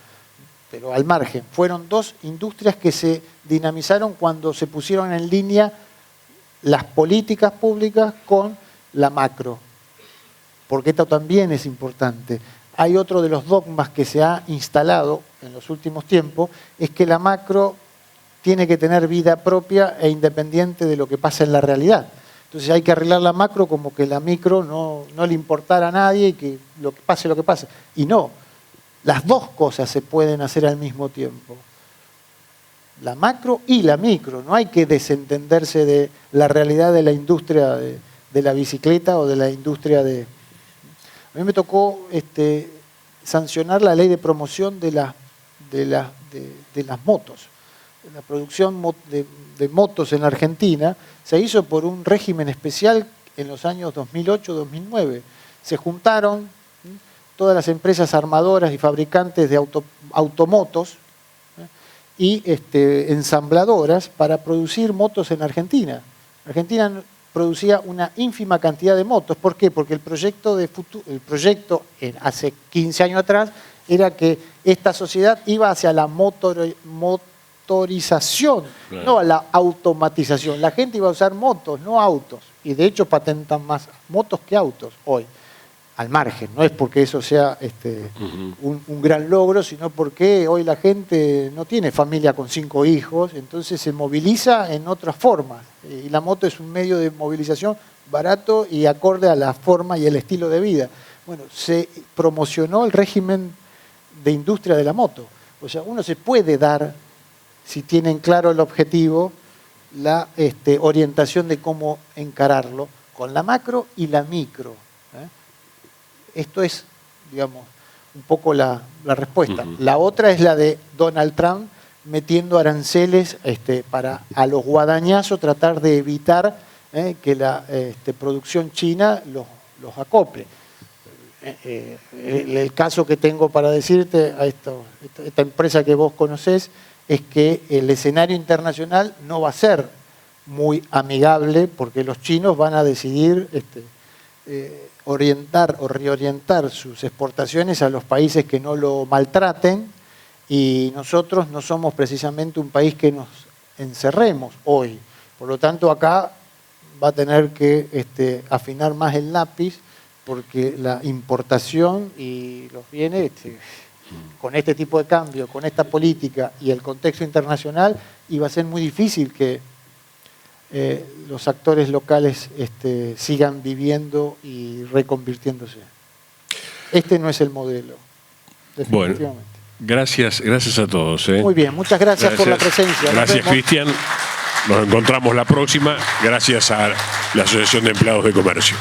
Speaker 2: Pero al margen, fueron 2 industrias que se dinamizaron cuando se pusieron en línea las políticas públicas con la macro. Porque esto también es importante. Hay otro de los dogmas que se ha instalado en los últimos tiempos, es que la macro tiene que tener vida propia e independiente de lo que pasa en la realidad. Entonces hay que arreglar la macro como que la micro no le importara a nadie y que lo que pase, lo que pase. Y no, las 2 cosas se pueden hacer al mismo tiempo. La macro y la micro. No hay que desentenderse de la realidad de la industria de la bicicleta o de la industria de... A mí me tocó sancionar la ley de promoción de las motos. la producción de motos en la Argentina se hizo por un régimen especial en los años 2008-2009. Se juntaron todas las empresas armadoras y fabricantes de automotos y ensambladoras para producir motos en Argentina. Argentina producía una ínfima cantidad de motos. ¿Por qué? Porque el proyecto hace 15 años atrás era que esta sociedad iba hacia la motorización, claro, no a la automatización. La gente iba a usar motos, no autos. Y de hecho patentan más motos que autos hoy. Al margen, no es porque eso sea un gran logro, sino porque hoy la gente no tiene familia con 5 hijos, entonces se moviliza en otras formas. Y la moto es un medio de movilización barato y acorde a la forma y el estilo de vida. Bueno, se promocionó el régimen de industria de la moto. O sea, uno se puede dar, si tienen claro el objetivo, la orientación de cómo encararlo con la macro y la micro. Esto es, digamos, un poco la respuesta. La otra es la de Donald Trump metiendo aranceles para a los guadañazos tratar de evitar que la producción china los acople. El caso que tengo para decirte a esta empresa que vos conocés es que el escenario internacional no va a ser muy amigable porque los chinos van a decidir orientar o reorientar sus exportaciones a los países que no lo maltraten, y nosotros no somos precisamente un país que nos encerremos hoy. Por lo tanto, acá va a tener que afinar más el lápiz, porque la importación y los bienes, con este tipo de cambio, con esta política y el contexto internacional, iba a ser muy difícil que los actores locales sigan viviendo y reconvirtiéndose. Este no es el modelo, definitivamente.
Speaker 1: Bueno, gracias a todos.
Speaker 2: Muy bien, muchas gracias por la presencia.
Speaker 1: Gracias, Cristian. Nos encontramos la próxima, gracias a la Asociación de Empleados de Comercio.